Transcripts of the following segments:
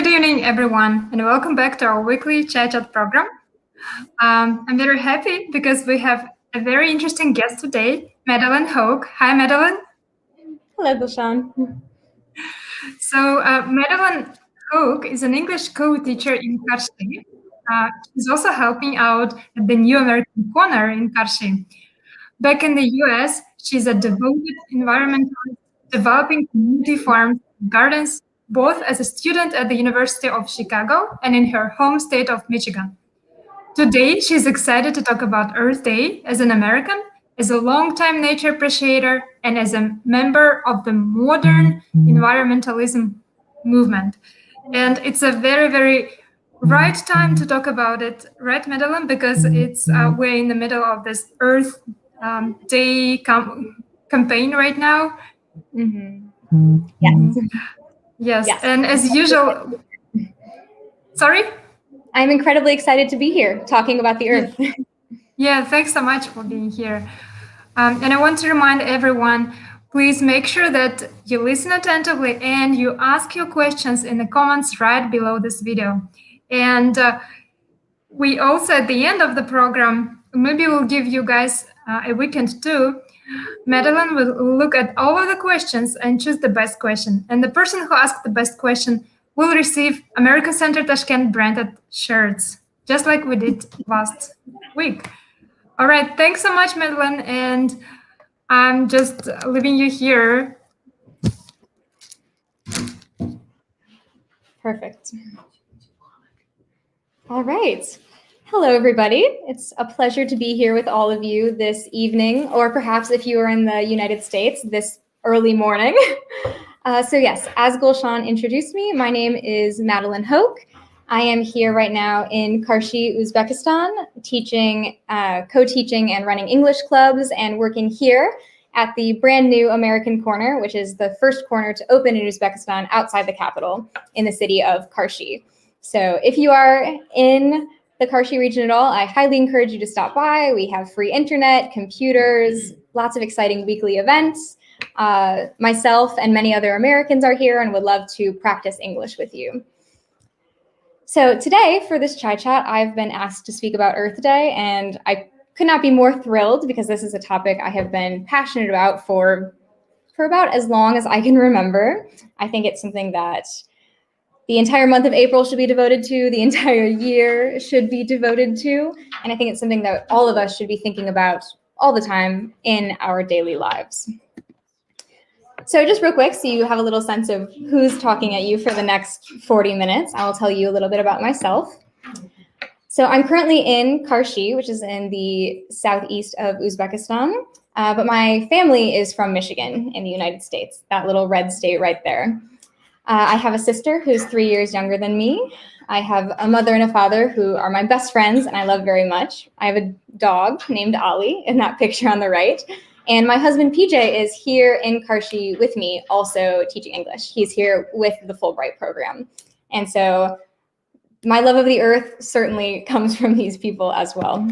Good evening, everyone, and welcome back to our weekly chat program. I'm very happy because we have a very interesting guest today, Madeleine Hoke. Hi, Madeleine. Hello, Gulshan. So, Madeleine Hoke is an English co-teacher in Karshi. She's also helping out at the New American Corner in Karshi. Back in the US, she's a devoted environmentalist, developing community farms and gardens, both as a student at the University of Chicago and in her home state of Michigan. Today, she's excited to talk about Earth Day as an American, as a longtime nature appreciator, and as a member of the modern environmentalism movement. And it's a very, very right time to talk about it, right, Madeleine? Because we're in the middle of this Earth Day campaign right now. Yes. And as usual, sorry? I'm incredibly excited to be here talking about the Earth. Yeah, thanks so much for being here. And I want to remind everyone, please make sure that you listen attentively and you ask your questions in the comments right below this video. And we also, at the end of the program, maybe we'll give you guys a weekend too. Madeleine will look at all of the questions and choose the best question. And the person who asked the best question will receive America Center Tashkent branded shirts, just like we did last week. All right, thanks so much, Madeleine. And I'm just leaving you here. Perfect. All right. Hello, everybody. It's a pleasure to be here with all of you this evening, or perhaps if you are in the United States, this early morning. So yes, as Gulshan introduced me, my name is Madeleine Hoke. I am here right now in Karshi, Uzbekistan, teaching, co-teaching and running English clubs and working here at the brand new American Corner, which is the first corner to open in Uzbekistan outside the capital in the city of Karshi. So if you are in the Karshi region at all, I highly encourage you to stop by. We have free internet, computers, lots of exciting weekly events. Myself and many other Americans are here and would love to practice English with you. So today, for this Chai Chat, I've been asked to speak about Earth Day, and I could not be more thrilled because this is a topic I have been passionate about for about as long as I can remember. I think it's something that the entire month of April should be devoted to, the entire year should be devoted to, and I think it's something that all of us should be thinking about all the time in our daily lives. So just real quick, so you have a little sense of who's talking at you for the next 40 minutes, I will tell you a little bit about myself. So I'm currently in Karshi, which is in the southeast of Uzbekistan, but my family is from Michigan in the United States, that little red state right there. I have a sister who's 3 years younger than me. I have a mother and a father who are my best friends and I love very much. I have a dog named Ali in that picture on the right. And my husband, PJ, is here in Karshi with me, also teaching English. He's here with the Fulbright program. And so my love of the earth certainly comes from these people as well.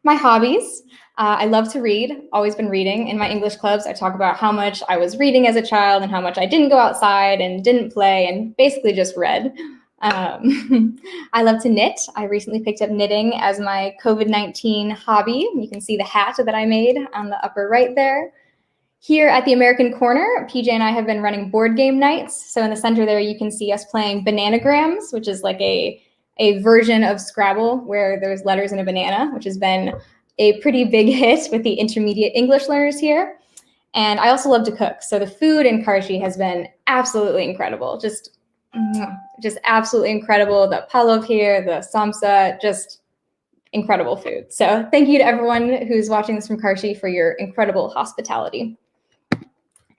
My hobbies, I love to read, always been reading. In my English clubs, I talk about how much I was reading as a child and how much I didn't go outside and didn't play and basically just read. I love to knit. I recently picked up knitting as my COVID-19 hobby. You can see the hat that I made on the upper right there. Here at the American Corner, PJ and I have been running board game nights. So in the center there, you can see us playing Bananagrams, which is like a version of Scrabble where there's letters in a banana, which has been a pretty big hit with the intermediate English learners here. And I also love to cook. So the food in Karshi has been absolutely incredible. Just absolutely incredible. The palov here, the samsa, just incredible food. So thank you to everyone who's watching this from Karshi for your incredible hospitality.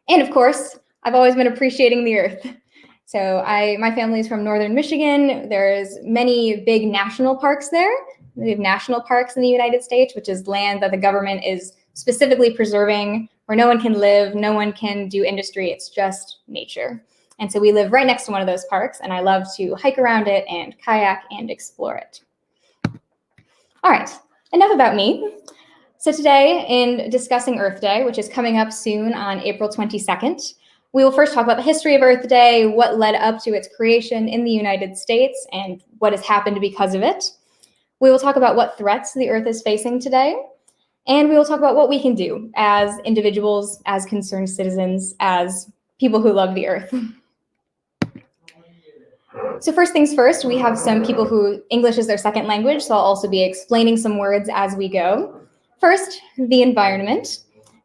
And of course, I've always been appreciating the earth. So my family is from northern Michigan. There's many big national parks there. We have national parks in the United States, which is land that the government is specifically preserving, where no one can live, no one can do industry. It's just nature. And so we live right next to one of those parks, and I love to hike around it and kayak and explore it. All right, enough about me. So today, in discussing Earth Day, which is coming up soon on April 22nd, We will first talk about the history of Earth Day, what led up to its creation in the United States, and what has happened because of it. We will talk about what threats the Earth is facing today, and we will talk about what we can do as individuals, as concerned citizens, as people who love the Earth. So first things first, we have some people who English is their second language, so I'll also be explaining some words as we go. First, the environment,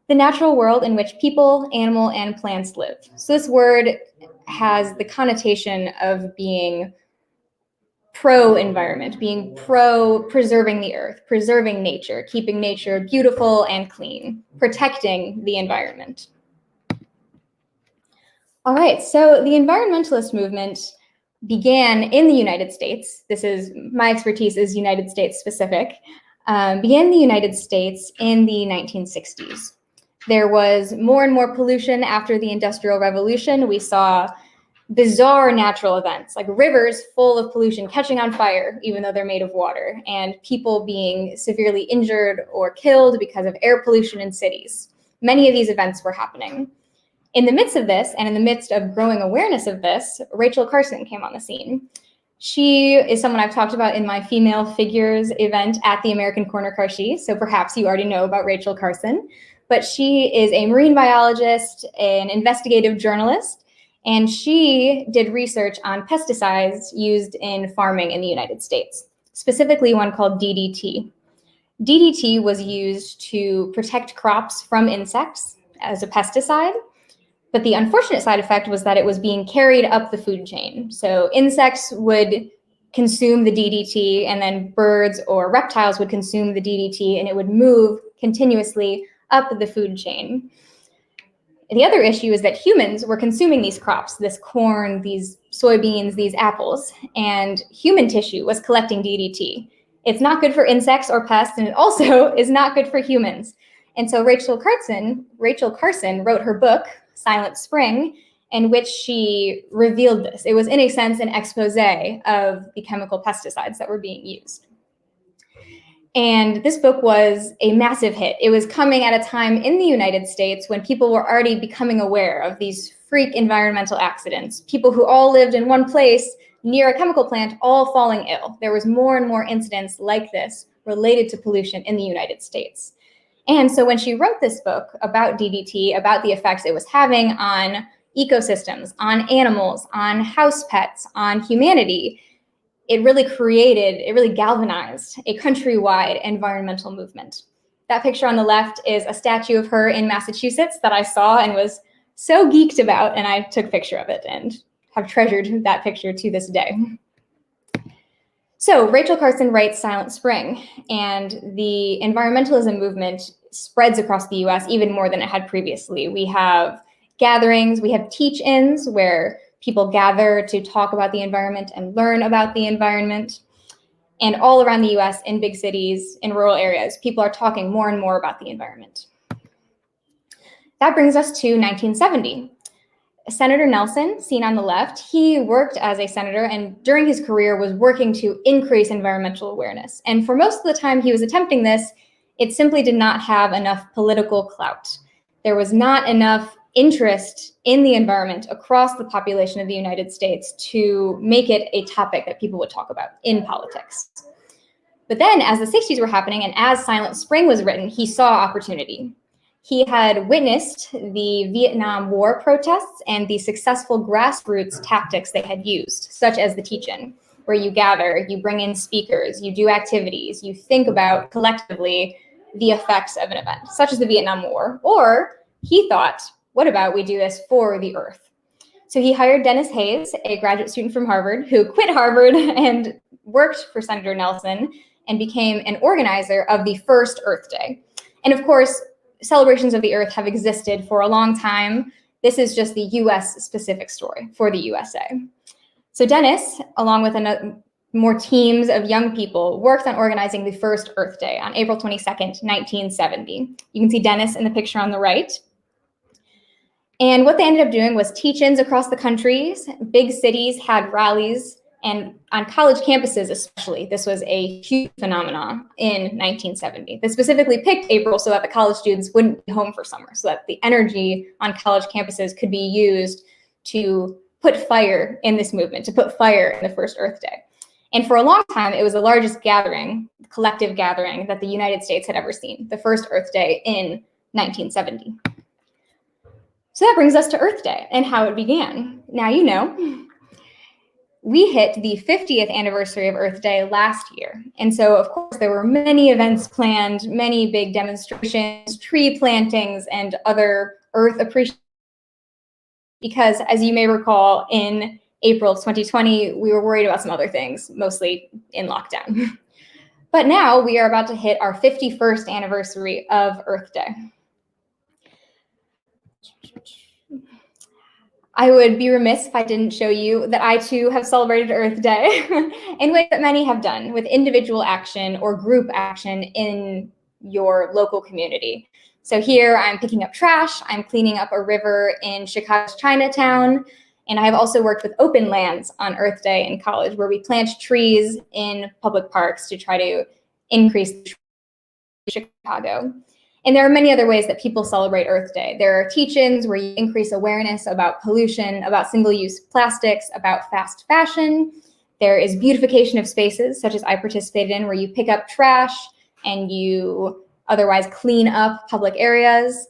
the natural world in which people, animal, and plants live. So this word has the connotation of being pro-environment, being pro-preserving the earth, preserving nature, keeping nature beautiful and clean, protecting the environment. All right, so the environmentalist movement began in the United States. This is, my expertise is United States specific. Began in the United States in the 1960s. There was more and more pollution after the Industrial Revolution. We saw bizarre natural events, like rivers full of pollution catching on fire, even though they're made of water, and people being severely injured or killed because of air pollution in cities. Many of these events were happening. In the midst of this, and in the midst of growing awareness of this, Rachel Carson came on the scene. She is someone I've talked about in my Female Figures event at the American Corner Karshi, so perhaps you already know about Rachel Carson. But she is a marine biologist, an investigative journalist, and she did research on pesticides used in farming in the United States, specifically one called DDT. DDT was used to protect crops from insects as a pesticide. But the unfortunate side effect was that it was being carried up the food chain. So insects would consume the DDT, and then birds or reptiles would consume the DDT, and it would move continuously up the food chain. And the other issue is that humans were consuming these crops, this corn, these soybeans, these apples, and human tissue was collecting DDT. It's not good for insects or pests, and it also is not good for humans. And so Rachel Carson wrote her book, Silent Spring, in which she revealed this. It was, in a sense, an expose of the chemical pesticides that were being used. And this book was a massive hit. It was coming at a time in the United States when people were already becoming aware of these freak environmental accidents. People who all lived in one place near a chemical plant all falling ill. There was more and more incidents like this related to pollution in the United States. And so when she wrote this book about DDT, about the effects it was having on ecosystems, on animals, on house pets, on humanity, it really galvanized a countrywide environmental movement. That picture on the left is a statue of her in Massachusetts that I saw and was so geeked about, and I took a picture of it and have treasured that picture to this day. So Rachel Carson writes Silent Spring, and the environmentalism movement spreads across the US even more than it had previously. We have gatherings, we have teach-ins where people gather to talk about the environment and learn about the environment. And all around the US, in big cities, in rural areas, people are talking more and more about the environment. That brings us to 1970. Senator Nelson, seen on the left, he worked as a senator and during his career was working to increase environmental awareness. And for most of the time he was attempting this, it simply did not have enough political clout. There was not enough interest in the environment across the population of the United States to make it a topic that people would talk about in politics. But then as the 60s were happening and as Silent Spring was written, he saw opportunity. He had witnessed the Vietnam War protests and the successful grassroots tactics they had used, such as the teach-in, where you gather, you bring in speakers, you do activities, you think about collectively the effects of an event, such as the Vietnam War. Or he thought, what about we do this for the Earth? So he hired Dennis Hayes, a graduate student from Harvard, who quit Harvard and worked for Senator Nelson and became an organizer of the first Earth Day. And of course, celebrations of the Earth have existed for a long time. This is just the US specific story for the USA. So Dennis, along with more teams of young people, worked on organizing the first Earth Day on April 22nd, 1970. You can see Dennis in the picture on the right. And what they ended up doing was teach-ins across the country. Big cities had rallies And on college campuses especially, this was a huge phenomenon in 1970. They specifically picked April so that the college students wouldn't be home for summer, so that the energy on college campuses could be used to put fire in this movement, to put fire in the first Earth Day. And for a long time, it was the largest gathering, collective gathering, that the United States had ever seen, the first Earth Day in 1970. So that brings us to Earth Day and how it began. Now, you know, we hit the 50th anniversary of Earth Day last year. And so, of course, there were many events planned, many big demonstrations, tree plantings, and other Earth appreciation. Because, as you may recall, in April of 2020, we were worried about some other things, mostly in lockdown. But now we are about to hit our 51st anniversary of Earth Day. I would be remiss if I didn't show you that I too have celebrated Earth Day in ways that many have done, with individual action or group action in your local community. So here I'm picking up trash, I'm cleaning up a river in Chicago's Chinatown, and I have also worked with open lands on Earth Day in college, where we plant trees in public parks to try to increase Chicago. And there are many other ways that people celebrate Earth Day. There are teach-ins where you increase awareness about pollution, about single-use plastics, about fast fashion. There is beautification of spaces, such as I participated in, where you pick up trash and you otherwise clean up public areas.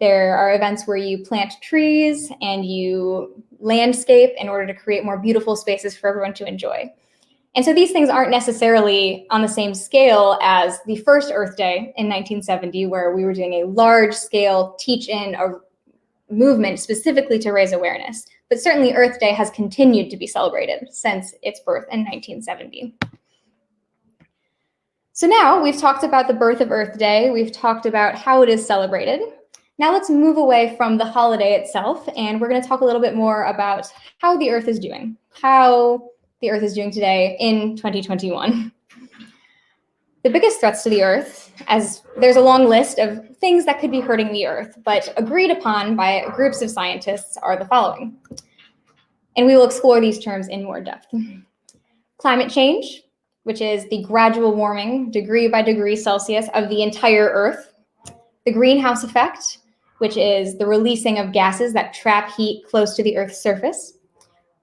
There are events where you plant trees and you landscape in order to create more beautiful spaces for everyone to enjoy. And so these things aren't necessarily on the same scale as the first Earth Day in 1970, where we were doing a large-scale teach-in movement specifically to raise awareness. But certainly Earth Day has continued to be celebrated since its birth in 1970. So now we've talked about the birth of Earth Day, we've talked about how it is celebrated. Now let's move away from the holiday itself, and we're going to talk a little bit more about how the Earth is doing, how the Earth is doing today in 2021. The biggest threats to the Earth, as there's a long list of things that could be hurting the Earth, but agreed upon by groups of scientists, are the following. And we will explore these terms in more depth. Climate change, which is the gradual warming, degree by degree Celsius, of the entire Earth. The greenhouse effect, which is the releasing of gases that trap heat close to the Earth's surface.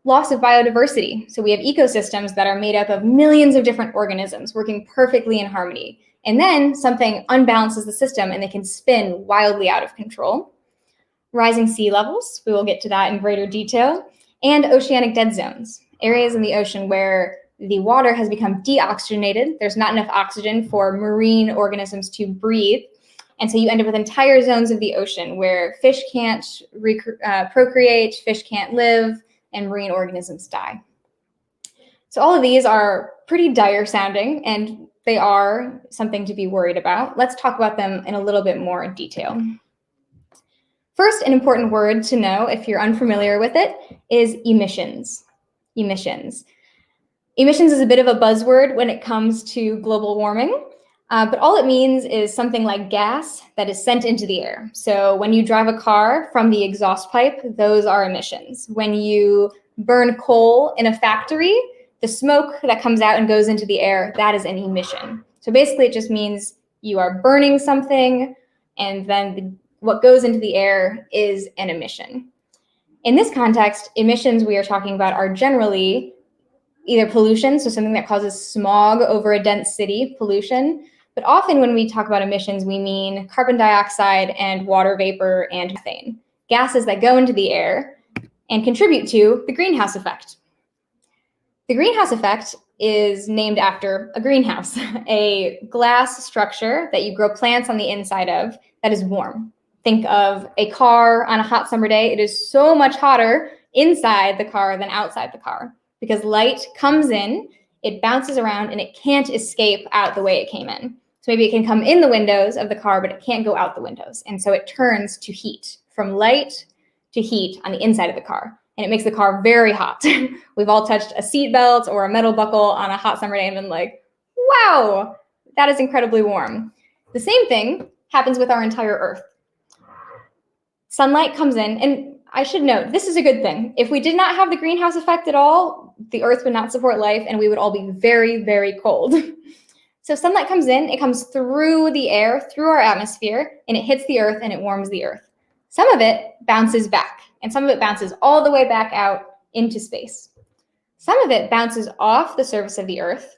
Loss of biodiversity. So we have ecosystems that are made up of millions of different organisms working perfectly in harmony. And then something unbalances the system and they can spin wildly out of control. Rising sea levels, we will get to that in greater detail. And oceanic dead zones, areas in the ocean where the water has become deoxygenated. There's not enough oxygen for marine organisms to breathe. And so you end up with entire zones of the ocean where fish can't procreate, fish can't live, and marine organisms die. So all of these are pretty dire sounding, and they are something to be worried about. Let's talk about them in a little bit more detail. First, an important word to know, if you're unfamiliar with it, is emissions. Emissions. Emissions is a bit of a buzzword when it comes to global warming, but all it means is something like gas that is sent into the air. So when you drive a car from the exhaust pipe, those are emissions. When you burn coal in a factory, the smoke that comes out and goes into the air, that is an emission. So basically it just means you are burning something, and then what goes into the air is an emission. In this context, emissions we are talking about are generally either pollution, so something that causes smog over a dense city, pollution, but often when we talk about emissions, we mean carbon dioxide and water vapor and methane, gases that go into the air and contribute to the greenhouse effect. The greenhouse effect is named after a greenhouse, a glass structure that you grow plants on the inside of that is warm. Think of a car on a hot summer day. It is so much hotter inside the car than outside the car because light comes in, it bounces around, and it can't escape out the way it came in. So maybe it can come in the windows of the car, but it can't go out the windows. And so it turns to heat, from light to heat on the inside of the car. And it makes the car very hot. We've all touched a seat belt or a metal buckle on a hot summer day and been like, wow, that is incredibly warm. The same thing happens with our entire Earth. Sunlight comes in, and I should note, this is a good thing. If we did not have the greenhouse effect at all, the Earth would not support life and we would all be very, very cold. So sunlight comes in, it comes through the air, through our atmosphere, and it hits the Earth and it warms the Earth. Some of it bounces back, and some of it bounces all the way back out into space. Some of it bounces off the surface of the Earth,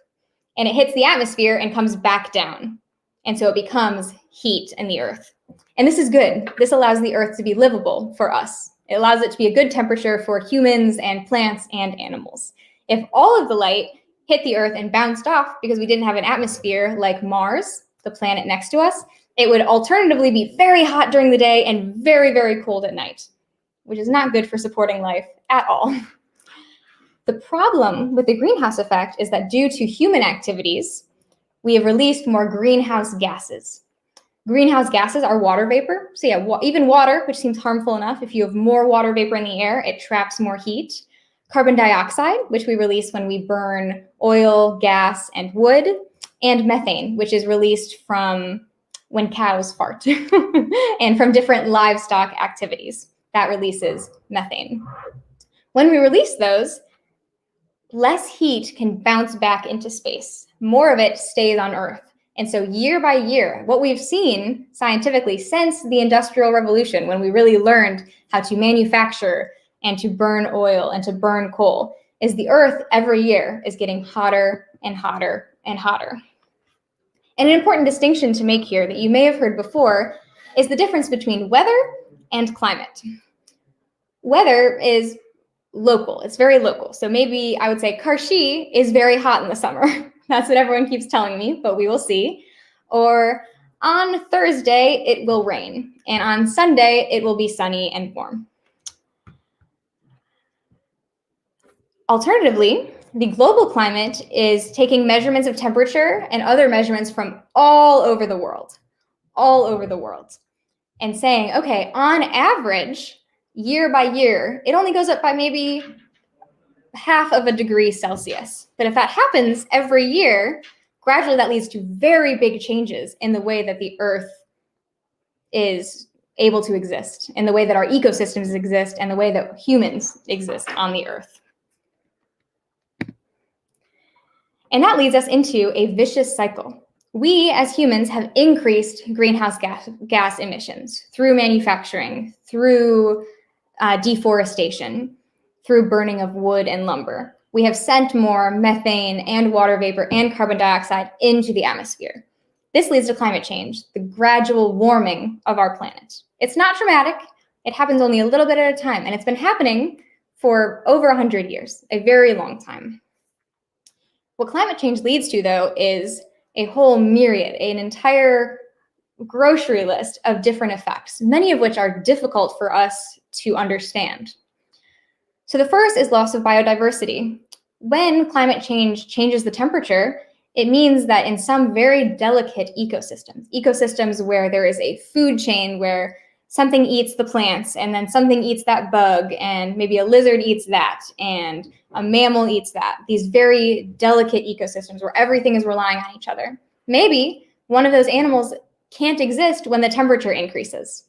and it hits the atmosphere and comes back down. And so it becomes heat in the Earth. And this is good. This allows the Earth to be livable for us. It allows it to be a good temperature for humans and plants and animals. If all of the light hit the Earth and bounced off because we didn't have an atmosphere like Mars, the planet next to us, it would alternatively be very hot during the day and very, very cold at night, which is not good for supporting life at all. The problem with the greenhouse effect is that due to human activities, we have released more greenhouse gases. Greenhouse gases are water vapor. So yeah, even water, which seems harmful enough, if you have more water vapor in the air, it traps more heat. Carbon dioxide, which we release when we burn oil, gas, and wood, and methane, which is released from when cows fart and from different livestock activities. That releases methane. When we release those, less heat can bounce back into space. More of it stays on Earth. And so year by year, what we've seen scientifically since the Industrial Revolution, when we really learned how to manufacture and to burn oil and to burn coal, is the Earth every year is getting hotter and hotter and hotter. And an important distinction to make here that you may have heard before is the difference between weather and climate. Weather is local. It's very local. So maybe I would say Karshi is very hot in the summer. That's what everyone keeps telling me, but we will see. Or on Thursday, it will rain. And on Sunday, it will be sunny and warm. Alternatively, the global climate is taking measurements of temperature and other measurements from all over the world, and saying, okay, on average, year by year, it only goes up by maybe half of a degree Celsius. But if that happens every year, gradually that leads to very big changes in the way that the Earth is able to exist, in the way that our ecosystems exist, and the way that humans exist on the Earth. And that leads us into a vicious cycle. We as humans have increased greenhouse gas emissions through manufacturing, through deforestation, through burning of wood and lumber. We have sent more methane and water vapor and carbon dioxide into the atmosphere. This leads to climate change, the gradual warming of our planet. It's not dramatic. It happens only a little bit at a time, and it's been happening for over 100 years, a very long time. What climate change leads to, though, is a whole myriad, an entire grocery list of different effects, many of which are difficult for us to understand. So the first is loss of biodiversity. When climate change changes the temperature, it means that in some very delicate ecosystems where there is a food chain where something eats the plants and then something eats that bug and maybe a lizard eats that and a mammal eats that, these very delicate ecosystems where everything is relying on each other. Maybe one of those animals can't exist when the temperature increases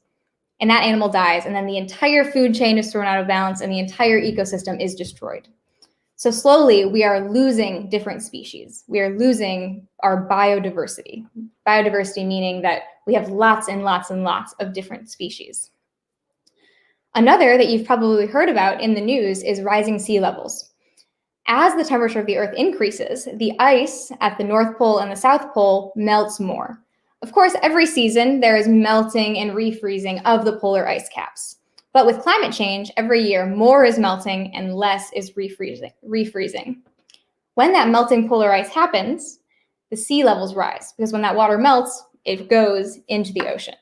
and that animal dies, and then the entire food chain is thrown out of balance and the entire ecosystem is destroyed. So slowly we are losing different species. We are losing our biodiversity. Biodiversity meaning that we have lots and lots and lots of different species. Another that you've probably heard about in the news is rising sea levels. As the temperature of the Earth increases, the ice at the North Pole and the South Pole melts more. Of course, every season there is melting and refreezing of the polar ice caps. But with climate change, every year more is melting and less is refreezing. When that melting polar ice happens, the sea levels rise because when that water melts, it goes into the ocean.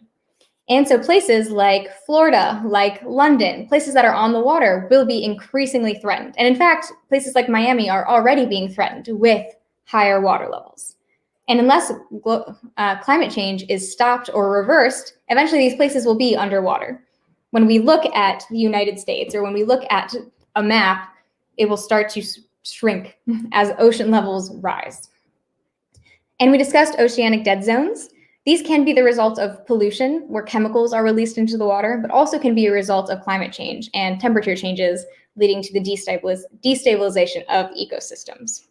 And so places like Florida, like London, places that are on the water will be increasingly threatened. And in fact, places like Miami are already being threatened with higher water levels. And unless climate change is stopped or reversed, eventually these places will be underwater. When we look at the United States or when we look at a map, it will start to shrink as ocean levels rise. And we discussed oceanic dead zones. These can be the result of pollution, where chemicals are released into the water, but also can be a result of climate change and temperature changes, leading to the destabilization of ecosystems.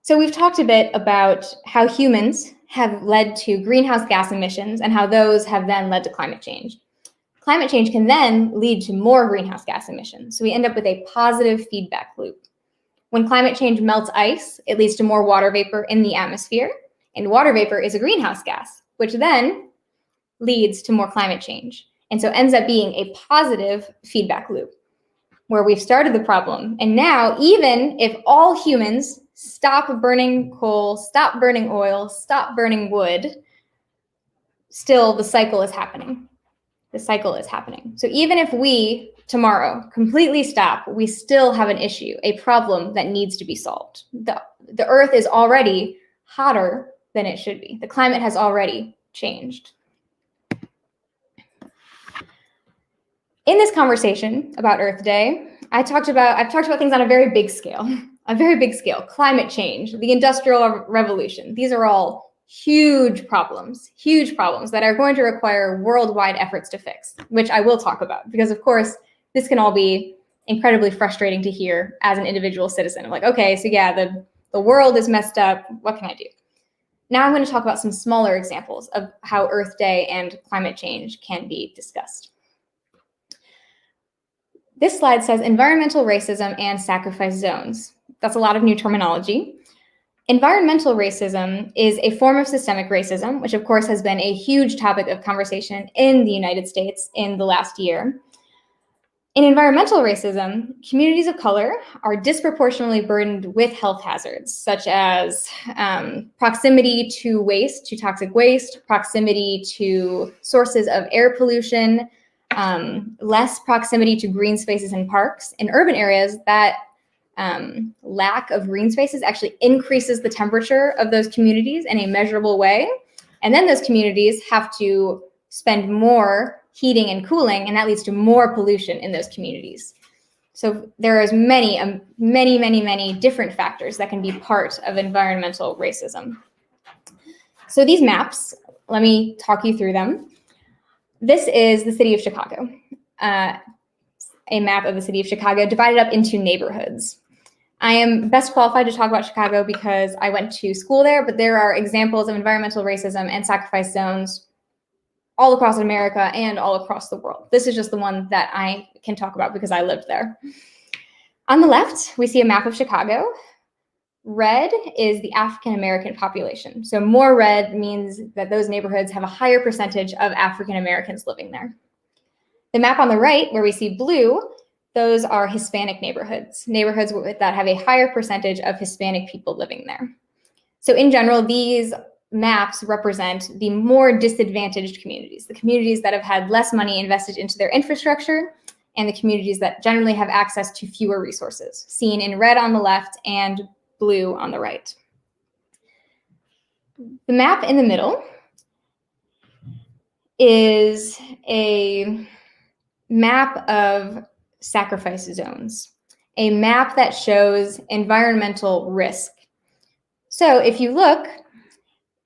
So we've talked a bit about how humans have led to greenhouse gas emissions and how those have then led to climate change. Climate change can then lead to more greenhouse gas emissions. So we end up with a positive feedback loop. When climate change melts ice, it leads to more water vapor in the atmosphere, and water vapor is a greenhouse gas, which then leads to more climate change. And so ends up being a positive feedback loop where we've started the problem. And now, even if all humans stop burning coal, stop burning oil, stop burning wood, still the cycle is happening. The cycle is happening. So even if we tomorrow completely stop, we still have an issue, a problem that needs to be solved. The Earth is already hotter than it should be. The climate has already changed. In this conversation about Earth Day, I've talked about things on a very big scale, climate change, the Industrial Revolution. These are all huge problems that are going to require worldwide efforts to fix, which I will talk about, because of course, this can all be incredibly frustrating to hear as an individual citizen. I'm like, okay, so yeah, the world is messed up. What can I do? Now I'm going to talk about some smaller examples of how Earth Day and climate change can be discussed. This slide says environmental racism and sacrifice zones. That's a lot of new terminology. Environmental racism is a form of systemic racism, which of course has been a huge topic of conversation in the United States in the last year. In environmental racism, communities of color are disproportionately burdened with health hazards, such as proximity to waste, to toxic waste, proximity to sources of air pollution, less proximity to green spaces and parks. In urban areas, that lack of green spaces actually increases the temperature of those communities in a measurable way. And then those communities have to spend more heating and cooling, and that leads to more pollution in those communities. So there is many different factors that can be part of environmental racism. So these maps, let me talk you through them. This is the city of Chicago, a map of the city of Chicago divided up into neighborhoods. I am best qualified to talk about Chicago because I went to school there, but there are examples of environmental racism and sacrifice zones all across America and all across the world. This is just the one that I can talk about because I lived there. On the left, we see a map of Chicago. Red is the African American population. So more red means that those neighborhoods have a higher percentage of African Americans living there. The map on the right, where we see blue, those are Hispanic neighborhoods that have a higher percentage of Hispanic people living there. So in general, these maps represent the more disadvantaged communities, the communities that have had less money invested into their infrastructure, and the communities that generally have access to fewer resources, seen in red on the left and blue on the right. The map in the middle is a map of sacrifice zones, a map that shows environmental risk. So if you look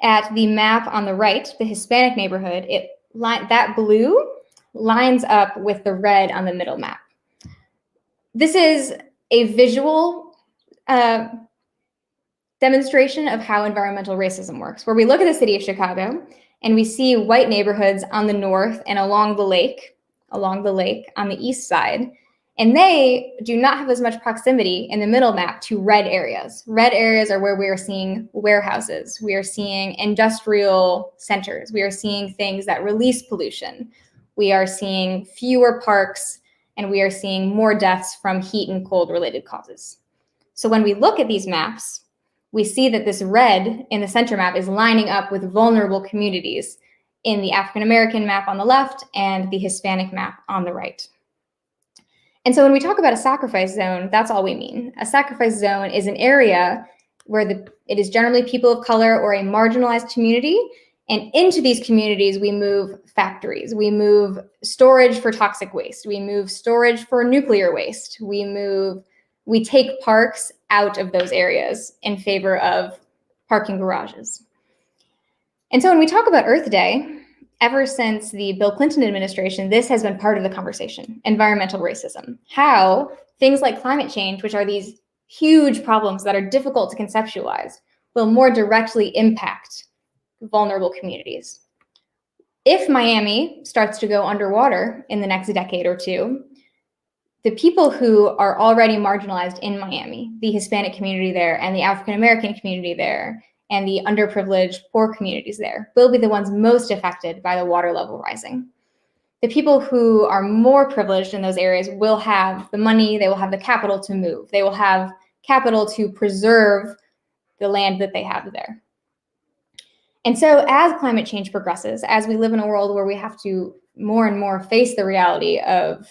at the map on the right, the Hispanic neighborhood, that blue lines up with the red on the middle map. This is a visual demonstration of how environmental racism works, where we look at the city of Chicago and we see white neighborhoods on the north and along the lake on the east side, and they do not have as much proximity in the middle map to red areas. Red areas are where we are seeing warehouses, we are seeing industrial centers, we are seeing things that release pollution, we are seeing fewer parks, and we are seeing more deaths from heat and cold related causes. So when we look at these maps, we see that this red in the center map is lining up with vulnerable communities in the African American map on the left and the Hispanic map on the right. And so when we talk about a sacrifice zone, that's all we mean. A sacrifice zone is an area where it is generally people of color or a marginalized community. And into these communities, we move factories, we move storage for toxic waste, we move storage for nuclear waste, we take parks out of those areas in favor of parking garages. And so when we talk about Earth Day, ever since the Bill Clinton administration, this has been part of the conversation, environmental racism. How things like climate change, which are these huge problems that are difficult to conceptualize, will more directly impact vulnerable communities. If Miami starts to go underwater in the next decade or two, the people who are already marginalized in Miami, the Hispanic community there and the African American community there and the underprivileged poor communities there, will be the ones most affected by the water level rising. The people who are more privileged in those areas will have the money, they will have the capital to move, they will have capital to preserve the land that they have there. And so as climate change progresses, as we live in a world where we have to more and more face the reality of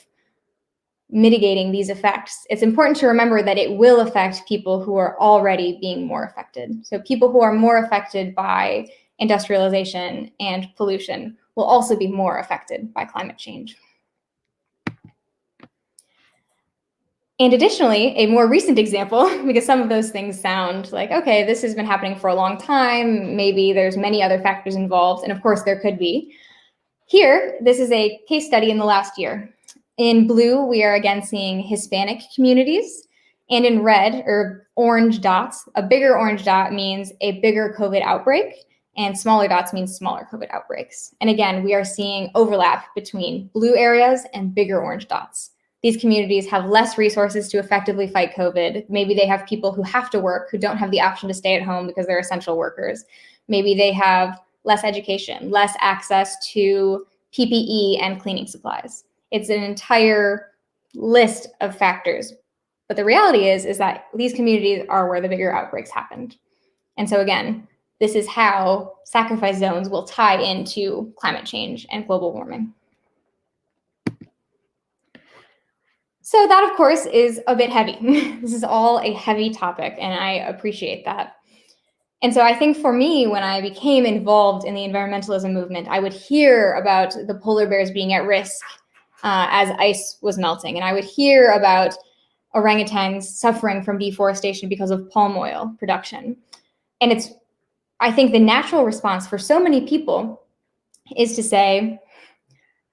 mitigating these effects, it's important to remember that it will affect people who are already being more affected. So people who are more affected by industrialization and pollution will also be more affected by climate change. And additionally, a more recent example, because some of those things sound like, okay, this has been happening for a long time, maybe there's many other factors involved, and of course there could be. Here, this is a case study in the last year. In blue, we are again seeing Hispanic communities, and in red, or orange dots, a bigger orange dot means a bigger COVID outbreak, and smaller dots mean smaller COVID outbreaks. And again, we are seeing overlap between blue areas and bigger orange dots. These communities have less resources to effectively fight COVID. Maybe they have people who have to work, who don't have the option to stay at home because they're essential workers. Maybe they have less education, less access to PPE and cleaning supplies. It's an entire list of factors. But the reality is that these communities are where the bigger outbreaks happened. And so again, this is how sacrifice zones will tie into climate change and global warming. So that, of course, is a bit heavy. This is all a heavy topic, and I appreciate that. And so I think for me, when I became involved in the environmentalism movement, I would hear about the polar bears being at risk as ice was melting. And I would hear about orangutans suffering from deforestation because of palm oil production. And it's, I think, the natural response for so many people is to say,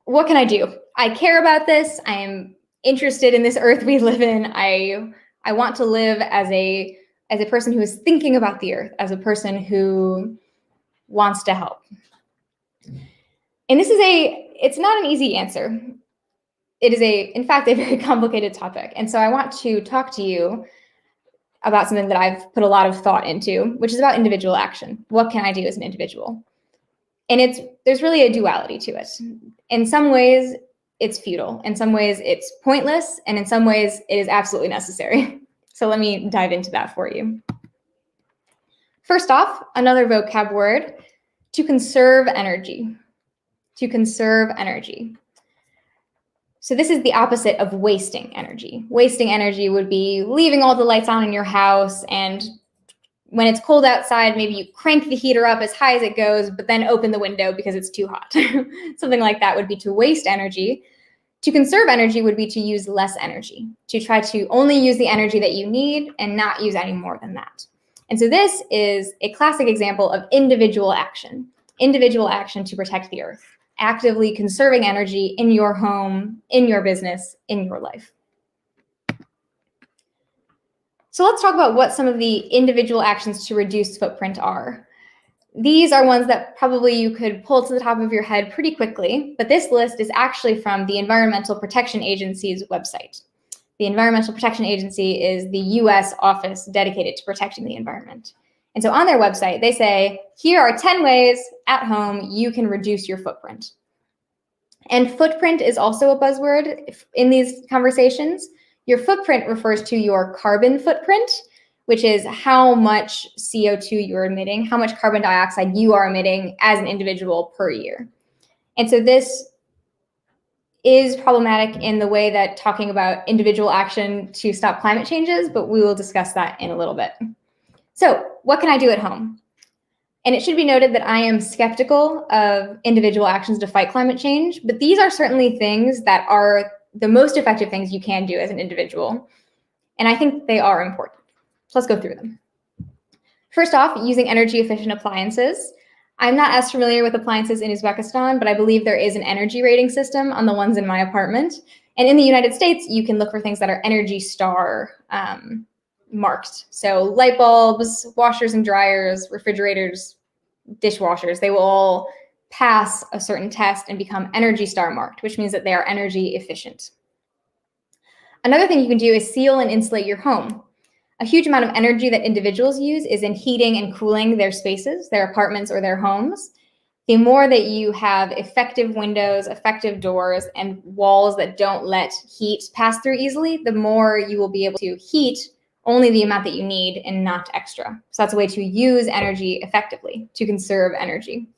what can I do? I care about this. I am interested in this earth we live in. I want to live as a person who is thinking about the earth, as a person who wants to help. And this is it's not an easy answer. It is in fact, a very complicated topic. And so I want to talk to you about something that I've put a lot of thought into, which is about individual action. What can I do as an individual? And there's really a duality to it. In some ways, it's futile. In some ways, it's pointless. And in some ways, it is absolutely necessary. So let me dive into that for you. First off, another vocab word, to conserve energy. To conserve energy. So this is the opposite of wasting energy. Wasting energy would be leaving all the lights on in your house, and when it's cold outside, maybe you crank the heater up as high as it goes, but then open the window because it's too hot. Something like that would be to waste energy. To conserve energy would be to use less energy, to try to only use the energy that you need and not use any more than that. And so this is a classic example of individual action to protect the earth, actively conserving energy in your home, in your business, in your life. So let's talk about what some of the individual actions to reduce footprint are. These are ones that probably you could pull to the top of your head pretty quickly, but this list is actually from the Environmental Protection Agency's website. The Environmental Protection Agency is the US office dedicated to protecting the environment. And so on their website, they say, here are 10 ways at home you can reduce your footprint. And footprint is also a buzzword in these conversations. Your footprint refers to your carbon footprint, which is how much CO2 you're emitting, how much carbon dioxide you are emitting as an individual per year. And so this is problematic in the way that talking about individual action to stop climate change is, but we will discuss that in a little bit. So what can I do at home? And it should be noted that I am skeptical of individual actions to fight climate change, but these are certainly things that are the most effective things you can do as an individual. And I think they are important. So let's go through them. First off, using energy efficient appliances. I'm not as familiar with appliances in Uzbekistan, but I believe there is an energy rating system on the ones in my apartment. And in the United States, you can look for things that are Energy Star marked. So light bulbs, washers and dryers, refrigerators, dishwashers, they will all pass a certain test and become Energy Star marked, which means that they are energy efficient. Another thing you can do is seal and insulate your home. A huge amount of energy that individuals use is in heating and cooling their spaces, their apartments or their homes. The more that you have effective windows, effective doors, and walls that don't let heat pass through easily, the more you will be able to heat only the amount that you need and not extra. So that's a way to use energy effectively, to conserve energy.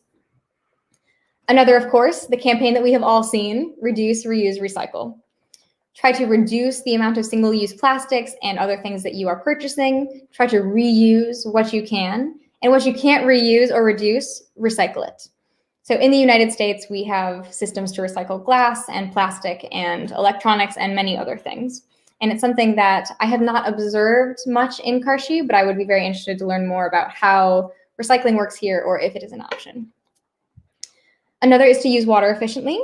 Another, of course, the campaign that we have all seen, reduce, reuse, recycle. Try to reduce the amount of single-use plastics and other things that you are purchasing. Try to reuse what you can. And what you can't reuse or reduce, recycle it. So in the United States, we have systems to recycle glass and plastic and electronics and many other things. And it's something that I have not observed much in Karshi, but I would be very interested to learn more about how recycling works here or if it is an option. Another is to use water efficiently.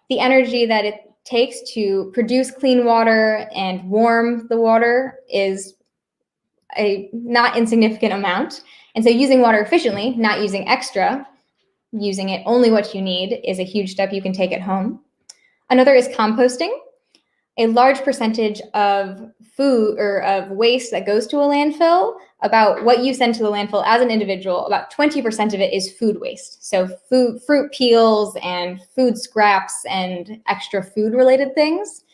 The energy that it takes to produce clean water and warm the water is a not insignificant amount. And so using water efficiently, not using extra, using it only what you need is a huge step you can take at home. Another is composting. A large percentage of food or of waste that goes to a landfill, about what you send to the landfill as an individual, about 20% of it is food waste. So fruit peels and food scraps and extra food related things.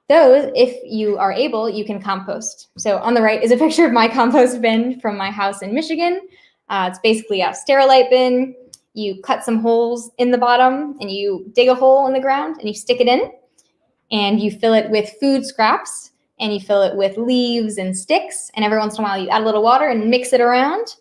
Those, if you are able, you can compost. So on the right is a picture of my compost bin from my house in Michigan. It's basically a Sterilite bin. You cut some holes in the bottom and you dig a hole in the ground and you stick it in and you fill it with food scraps and you fill it with leaves and sticks. And every once in a while you add a little water and mix it around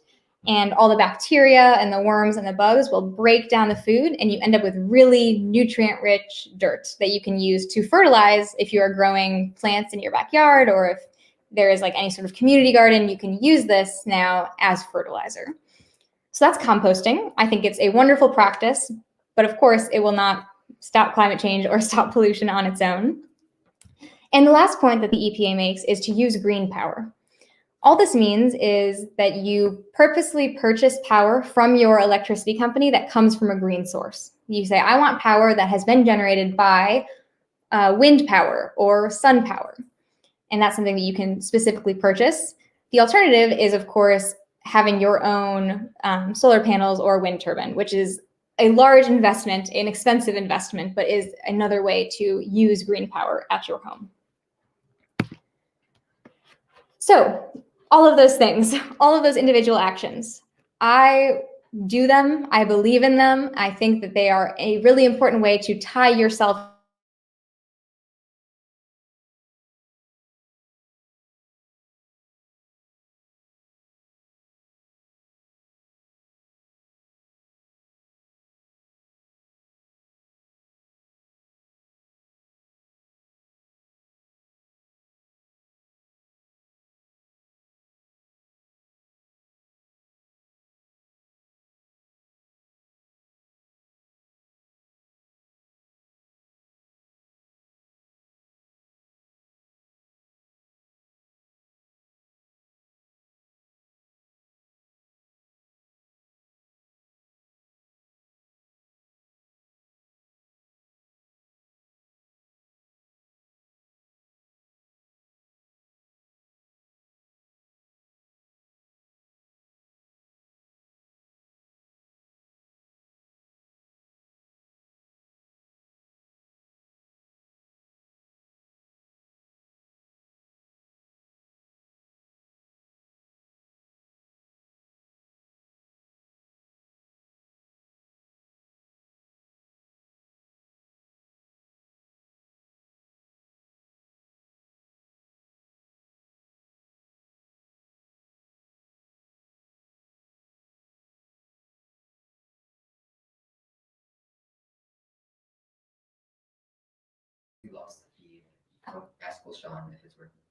and all the bacteria and the worms and the bugs will break down the food and you end up with really nutrient-rich dirt that you can use to fertilize if you are growing plants in your backyard or if there is like any sort of community garden, you can use this now as fertilizer. So that's composting. I think it's a wonderful practice, but of course it will not stop climate change or stop pollution on its own. And the last point that the EPA makes is to use green power. All this means is that you purposely purchase power from your electricity company that comes from a green source. You say, I want power that has been generated by wind power or sun power. And that's something that you can specifically purchase. The alternative is, of course, having your own solar panels or wind turbine, which is a large investment, an expensive investment, but is another way to use green power at your home. So all of those things, all of those individual actions, I do them, I believe in them. I think that they are a really important way to tie yourself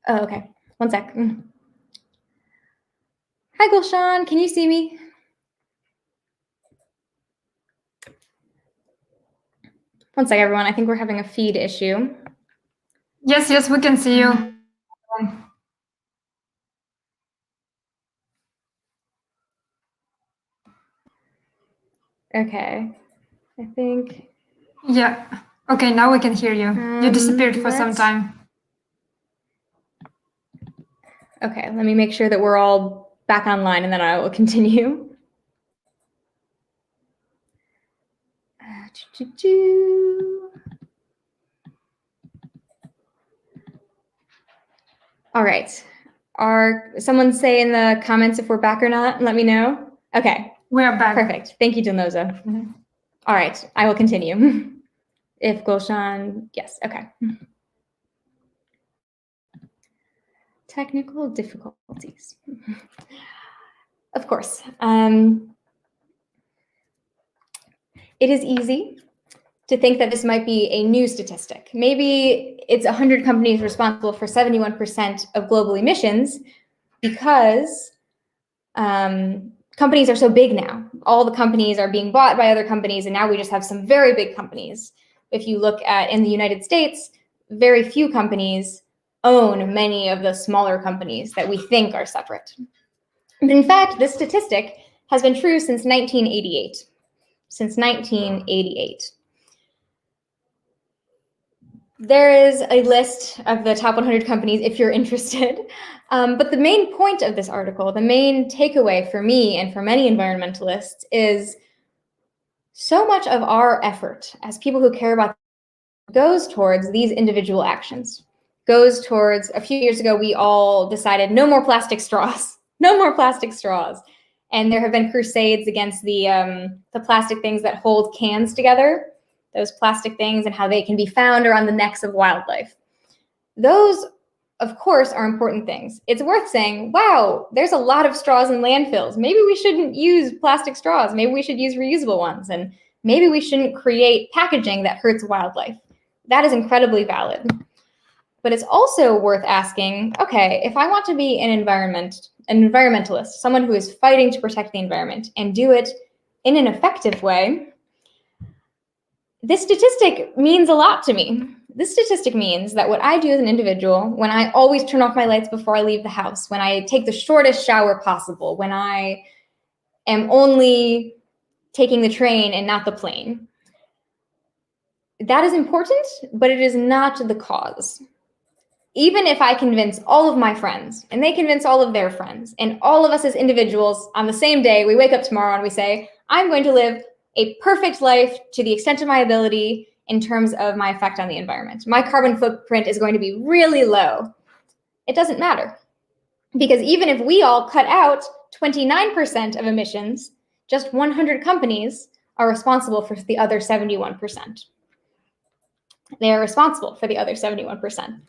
Oh, okay. One sec. Hi, Gulshan. Can you see me? One sec, everyone. I think we're having a feed issue. Yes, we can see you. Okay, I think. Yeah. Okay, now we can hear you. You disappeared for some time. Okay, let me make sure that we're all back online and then I will continue. All right. Someone say in the comments if we're back or not? Let me know. Okay. We are back. Perfect. Thank you, Dilnoza. All right, I will continue. If Gulshan, yes, okay. Technical difficulties. Of course. It is easy to think that this might be a new statistic. Maybe it's 100 companies responsible for 71% of global emissions because companies are so big now. All the companies are being bought by other companies, and now we just have some very big companies. If you look at in the United States, very few companies own many of the smaller companies that we think are separate. But in fact, this statistic has been true since 1988. Since 1988. There is a list of the top 100 companies if you're interested. But the main point of this article, the main takeaway for me and for many environmentalists is so much of our effort as people who care about goes towards these individual actions, goes towards, a few years ago, we all decided no more plastic straws, no more plastic straws. And there have been crusades against the plastic things that hold cans together, those plastic things and how they can be found around the necks of wildlife. Those, of course, are important things. It's worth saying, wow, there's a lot of straws in landfills. Maybe we shouldn't use plastic straws. Maybe we should use reusable ones. And maybe we shouldn't create packaging that hurts wildlife. That is incredibly valid. But it's also worth asking, okay, if I want to be an environmentalist, someone who is fighting to protect the environment and do it in an effective way, this statistic means a lot to me. This statistic means that what I do as an individual, when I always turn off my lights before I leave the house, when I take the shortest shower possible, when I am only taking the train and not the plane, that is important, but it is not the cause. Even if I convince all of my friends and they convince all of their friends and all of us as individuals on the same day, we wake up tomorrow and we say, I'm going to live a perfect life to the extent of my ability in terms of my effect on the environment. My carbon footprint is going to be really low. It doesn't matter. Because even if we all cut out 29% of emissions, just 100 companies are responsible for the other 71%. They are responsible for the other 71%.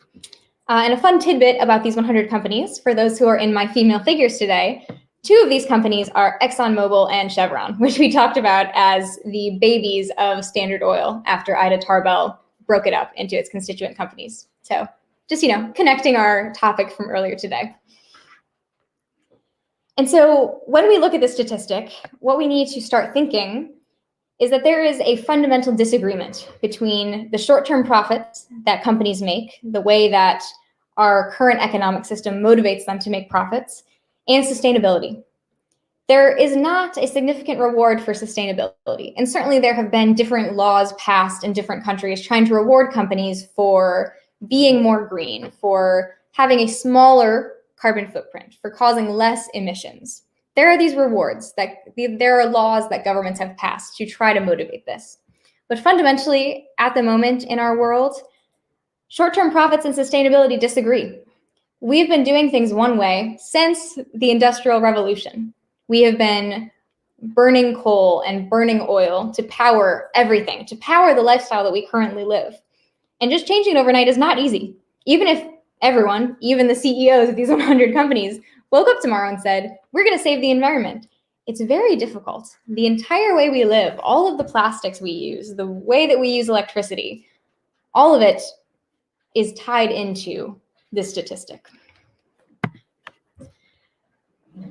And a fun tidbit about these 100 companies, for those who are in my female figures today, 2 of these companies are ExxonMobil and Chevron, which we talked about as the babies of Standard Oil after Ida Tarbell broke it up into its constituent companies. So just, connecting our topic from earlier today. And so when we look at this statistic, what we need to start thinking is that there is a fundamental disagreement between the short-term profits that companies make, the way that our current economic system motivates them to make profits, and sustainability. There is not a significant reward for sustainability. And certainly there have been different laws passed in different countries trying to reward companies for being more green, for having a smaller carbon footprint, for causing less emissions. There are these rewards, there are laws that governments have passed to try to motivate this. But fundamentally, at the moment in our world, short-term profits and sustainability disagree. We've been doing things one way since the Industrial Revolution. We have been burning coal and burning oil to power everything, to power the lifestyle that we currently live. And just changing it overnight is not easy. Even if everyone, even the CEOs of these 100 companies, woke up tomorrow and said, we're going to save the environment. It's very difficult. The entire way we live, all of the plastics we use, the way that we use electricity, all of it is tied into this statistic.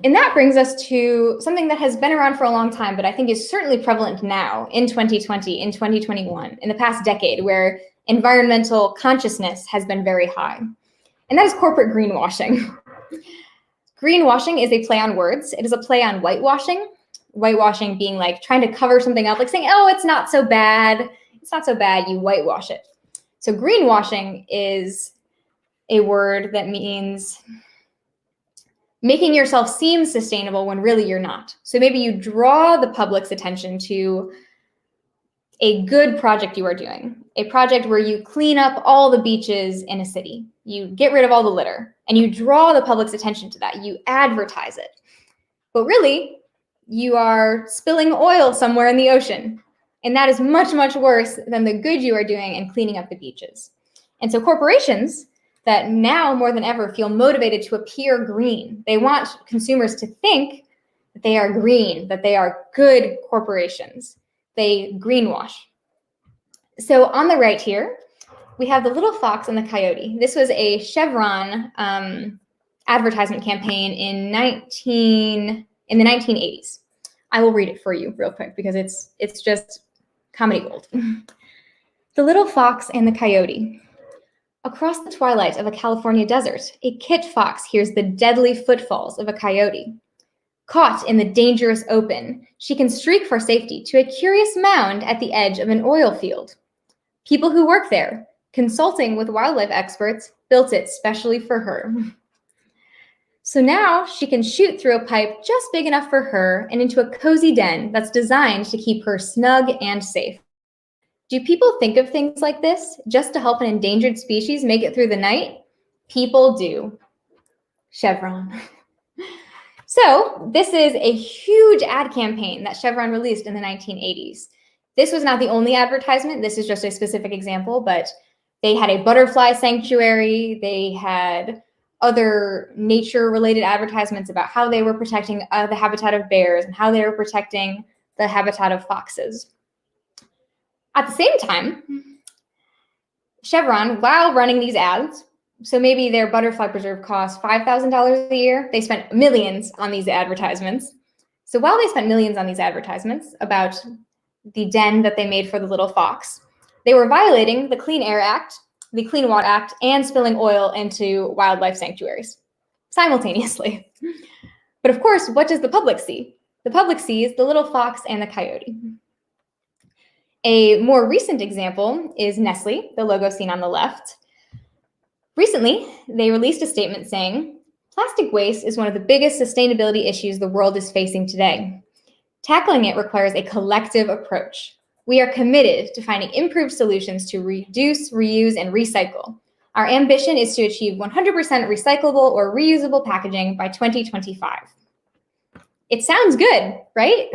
And that brings us to something that has been around for a long time, but I think is certainly prevalent now in 2020, in 2021, in the past decade, where environmental consciousness has been very high. And that is corporate greenwashing. Greenwashing is a play on words. It is a play on whitewashing. Whitewashing being like trying to cover something up, like saying, oh, it's not so bad. It's not so bad, you whitewash it. So greenwashing is a word that means making yourself seem sustainable when really you're not. So maybe you draw the public's attention to a good project you are doing, a project where you clean up all the beaches in a city, you get rid of all the litter, and you draw the public's attention to that, you advertise it. But really, you are spilling oil somewhere in the ocean, and that is much, much worse than the good you are doing in cleaning up the beaches. And so corporations that now more than ever feel motivated to appear green. They want consumers to think that they are green, that they are good corporations. They greenwash. So on the right here, we have the little fox and the coyote. This was a Chevron advertisement campaign in the 1980s. I will read it for you real quick because it's just comedy gold. The little fox and the coyote. Across the twilight of a California desert, a kit fox hears the deadly footfalls of a coyote. Caught in the dangerous open, she can streak for safety to a curious mound at the edge of an oil field. People who work there, consulting with wildlife experts, built it specially for her. So now she can shoot through a pipe just big enough for her and into a cozy den that's designed to keep her snug and safe. Do people think of things like this just to help an endangered species make it through the night? People do. Chevron. So this is a huge ad campaign that Chevron released in the 1980s. This was not the only advertisement. This is just a specific example, but they had a butterfly sanctuary. They had other nature-related advertisements about how they were protecting the habitat of bears and how they were protecting the habitat of foxes. At the same time, Chevron, while running these ads, so maybe their butterfly preserve cost $5,000 a year, they spent millions on these advertisements. So while they spent millions on these advertisements about the den that they made for the little fox, they were violating the Clean Air Act, the Clean Water Act, and spilling oil into wildlife sanctuaries simultaneously. But of course, what does the public see? The public sees the little fox and the coyote. A more recent example is Nestle, the logo seen on the left. Recently, they released a statement saying, plastic waste is one of the biggest sustainability issues the world is facing today. Tackling it requires a collective approach. We are committed to finding improved solutions to reduce, reuse, and recycle. Our ambition is to achieve 100% recyclable or reusable packaging by 2025. It sounds good, right?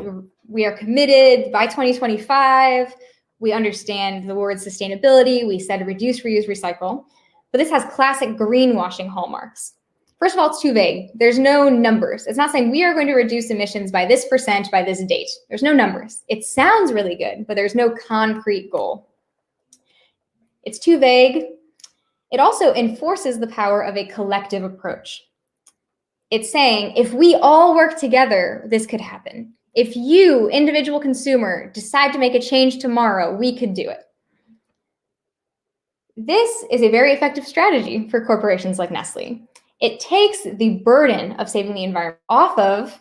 We are committed by 2025. We understand the word sustainability. We said reduce, reuse, recycle. But this has classic greenwashing hallmarks. First of all, it's too vague. There's no numbers. It's not saying we are going to reduce emissions by this % by this date. There's no numbers. It sounds really good, but there's no concrete goal. It's too vague. It also enforces the power of a collective approach. It's saying if we all work together, this could happen. If you, individual consumer, decide to make a change tomorrow, we could do it. This is a very effective strategy for corporations like Nestle. It takes the burden of saving the environment off of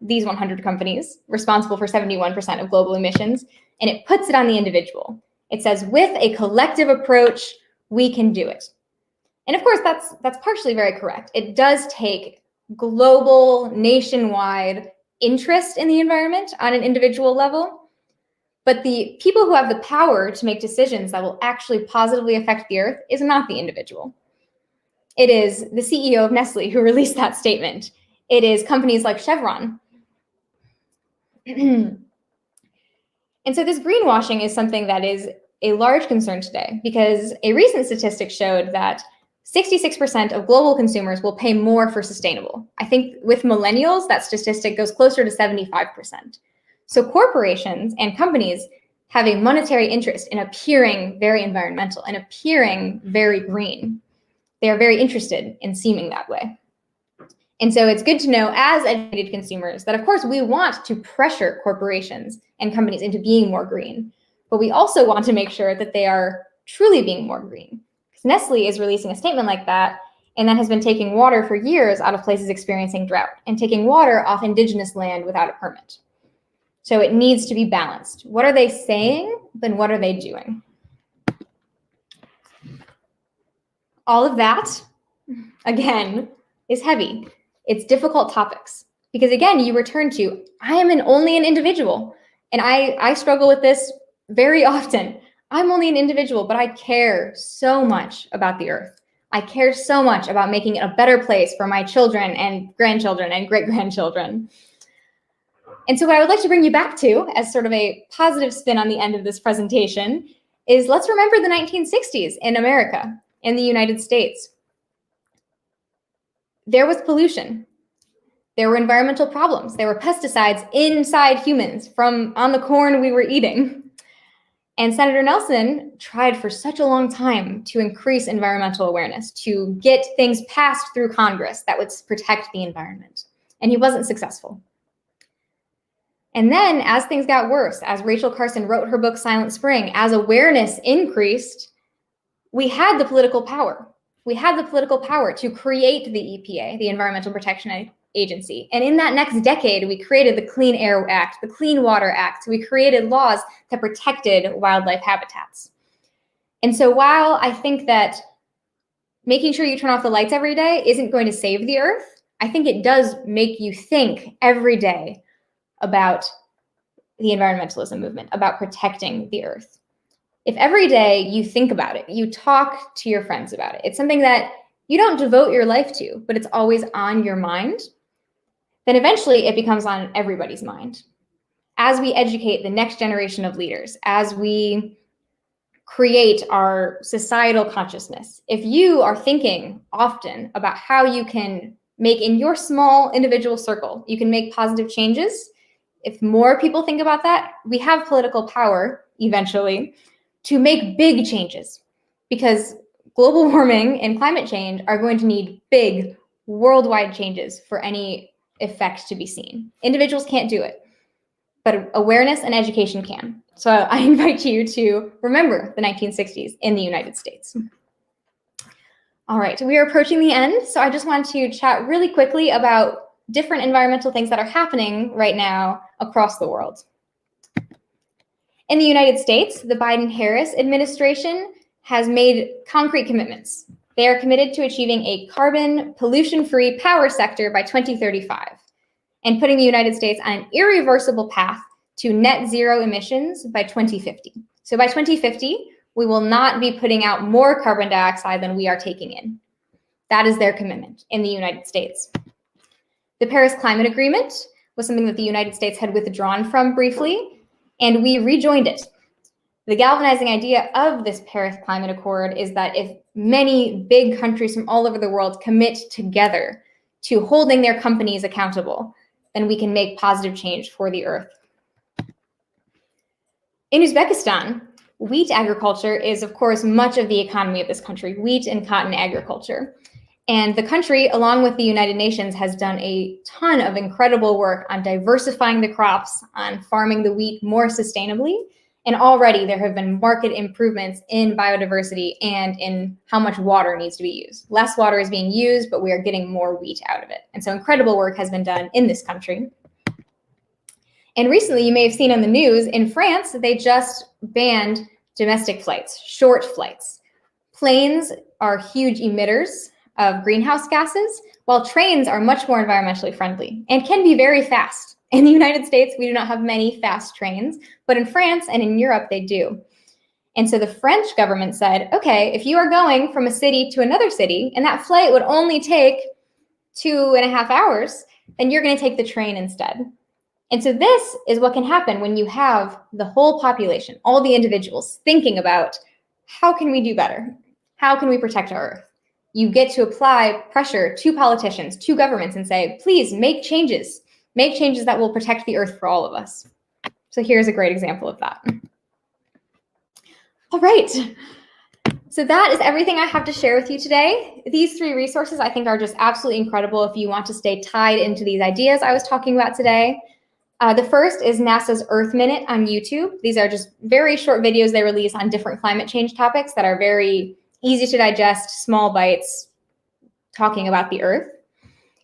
these 100 companies responsible for 71% of global emissions, and it puts it on the individual. It says, with a collective approach, we can do it. And of course, that's partially very correct. It does take global, nationwide interest in the environment on an individual level. But the people who have the power to make decisions that will actually positively affect the earth is not the individual. It is the CEO of Nestle who released that statement. It is companies like Chevron. And so this greenwashing is something that is a large concern today because a recent statistic showed that 66% of global consumers will pay more for sustainable. I think with millennials, that statistic goes closer to 75%. So corporations and companies have a monetary interest in appearing very environmental and appearing very green. They are very interested in seeming that way. And so it's good to know as educated consumers that, of course, we want to pressure corporations and companies into being more green, but we also want to make sure that they are truly being more green. Because Nestle is releasing a statement like that, and that has been taking water for years out of places experiencing drought and taking water off indigenous land without a permit. So it needs to be balanced. What are they saying? Then what are they doing? All of that, again, is heavy. It's difficult topics because, again, you return to, I am only an individual, and I struggle with this very often. I'm only an individual, but I care so much about the earth. I care so much about making it a better place for my children and grandchildren and great-grandchildren. And so what I would like to bring you back to as sort of a positive spin on the end of this presentation is let's remember the 1960s in America, in the United States. There was pollution. There were environmental problems. There were pesticides inside humans from on the corn we were eating. And Senator Nelson tried for such a long time to increase environmental awareness, to get things passed through Congress that would protect the environment. And he wasn't successful. And then as things got worse, as Rachel Carson wrote her book, Silent Spring, as awareness increased, we had the political power. We had the political power to create the EPA, the Environmental Protection Agency. And in that next decade, we created the Clean Air Act, the Clean Water Act. We created laws that protected wildlife habitats. And so while I think that making sure you turn off the lights every day isn't going to save the earth, I think it does make you think every day about the environmentalism movement, about protecting the earth. If every day you think about it, you talk to your friends about it, it's something that you don't devote your life to, but it's always on your mind, then eventually it becomes on everybody's mind. As we educate the next generation of leaders, as we create our societal consciousness, if you are thinking often about how you can make in your small individual circle, you can make positive changes. If more people think about that, we have political power eventually to make big changes, because global warming and climate change are going to need big worldwide changes for any effect to be seen. Individuals can't do it, but awareness and education can. So I invite you to remember the 1960s in the United States. All right, we are approaching the end, so I just want to chat really quickly about different environmental things that are happening right now across the world. In the United States, the Biden-Harris administration has made concrete commitments. They are committed to achieving a carbon pollution-free power sector by 2035 and putting the United States on an irreversible path to net zero emissions by 2050. So by 2050, we will not be putting out more carbon dioxide than we are taking in. That is their commitment in the United States. The Paris Climate Agreement was something that the United States had withdrawn from briefly, and we rejoined it. The galvanizing idea of this Paris Climate Accord is that if many big countries from all over the world commit together to holding their companies accountable, then we can make positive change for the earth. In Uzbekistan, wheat agriculture is, of course, much of the economy of this country, wheat and cotton agriculture. And the country, along with the United Nations, has done a ton of incredible work on diversifying the crops, on farming the wheat more sustainably. And already there have been marked improvements in biodiversity and in how much water needs to be used. Less water is being used, but we are getting more wheat out of it. And so incredible work has been done in this country. And recently, you may have seen on the news, in France, they just banned domestic flights, short flights. Planes are huge emitters of greenhouse gases, while trains are much more environmentally friendly and can be very fast. In the United States, we do not have many fast trains, but in France and in Europe, they do. And so the French government said, okay, if you are going from a city to another city, and that flight would only take 2.5 hours, then you're going to take the train instead. And so this is what can happen when you have the whole population, all the individuals thinking about how can we do better? How can we protect our earth? You get to apply pressure to politicians, to governments, and say, please make changes that will protect the earth for all of us. So here's a great example of that. All right. So that is everything I have to share with you today. These 3 resources I think are just absolutely incredible if you want to stay tied into these ideas I was talking about today. The first is NASA's Earth Minute on YouTube. These are just very short videos they release on different climate change topics that are very easy to digest, small bites, talking about the Earth.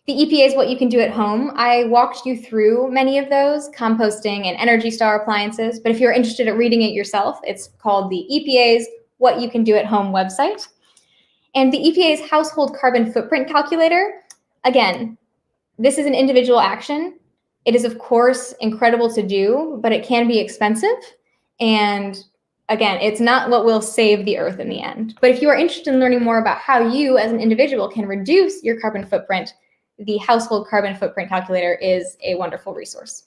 The EPA is what you can do at home. I walked you through many of those, composting and Energy Star appliances, but if you're interested in reading it yourself, it's called the EPA's What You Can Do at Home website. And the EPA's Household Carbon Footprint Calculator, again, this is an individual action. It is, of course, incredible to do, but it can be expensive. And again, it's not what will save the Earth in the end. But if you are interested in learning more about how you as an individual can reduce your carbon footprint, the Household Carbon Footprint Calculator is a wonderful resource.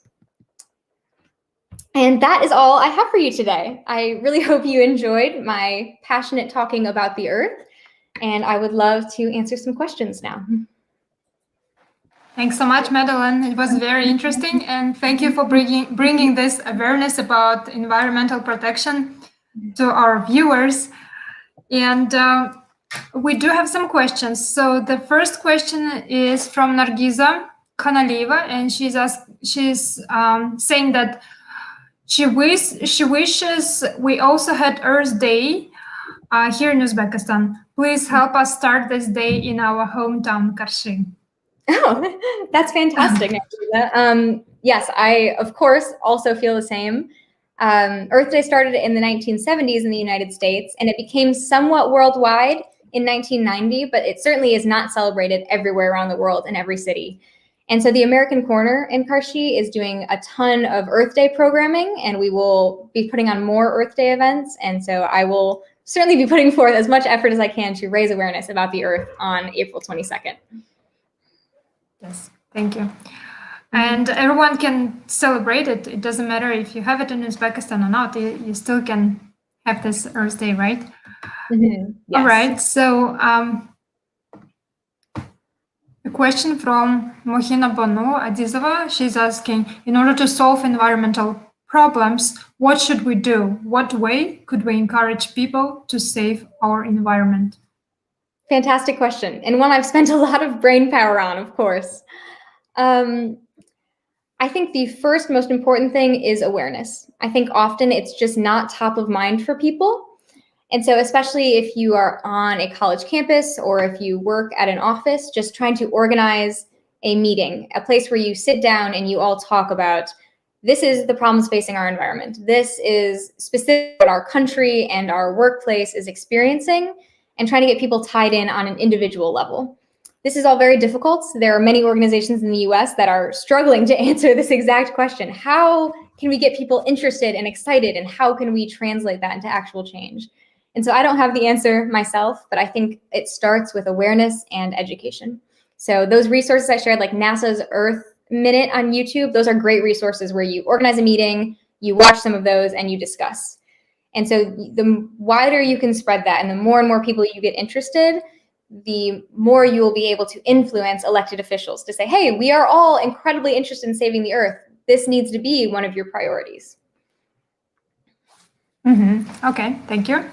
And that is all I have for you today. I really hope you enjoyed my passionate talking about the Earth, and I would love to answer some questions now. Thanks so much, Madeleine. It was very interesting, and thank you for bringing this awareness about environmental protection to our viewers. And we do have some questions. So the first question is from Nargiza Kanalieva, and she's saying that she wishes we also had Earth Day here in Uzbekistan. Please help us start this day in our hometown, Karshi. Oh, that's fantastic. Yes, I, of course, also feel the same. Earth Day started in the 1970s in the United States, and it became somewhat worldwide in 1990, but it certainly is not celebrated everywhere around the world in every city. And so the American Corner in Karshi is doing a ton of Earth Day programming, and we will be putting on more Earth Day events. And so I will certainly be putting forth as much effort as I can to raise awareness about the Earth on April 22nd. Yes, thank you. And everyone can celebrate it. It doesn't matter if you have it in Uzbekistan or not. You still can have this Earth Day, right? Mm-hmm. Yes. All right. So a question from Mohina Banu Adizova. She's asking, in order to solve environmental problems, what should we do? What way could we encourage people to save our environment? Fantastic question, and one I've spent a lot of brain power on, of course. I think the first most important thing is awareness. I think often it's just not top of mind for people. And so especially if you are on a college campus or if you work at an office, just trying to organize a meeting, a place where you sit down and you all talk about, this is the problems facing our environment. This is specific what our country and our workplace is experiencing, and trying to get people tied in on an individual level. This is all very difficult. There are many organizations in the US that are struggling to answer this exact question. How can we get people interested and excited, and how can we translate that into actual change? And so I don't have the answer myself, but I think it starts with awareness and education. So those resources I shared, like NASA's Earth Minute on YouTube, those are great resources where you organize a meeting, you watch some of those, and you discuss. And so the wider you can spread that and the more and more people you get interested, the more you will be able to influence elected officials to say, hey, we are all incredibly interested in saving the Earth. This needs to be one of your priorities. Okay, thank you.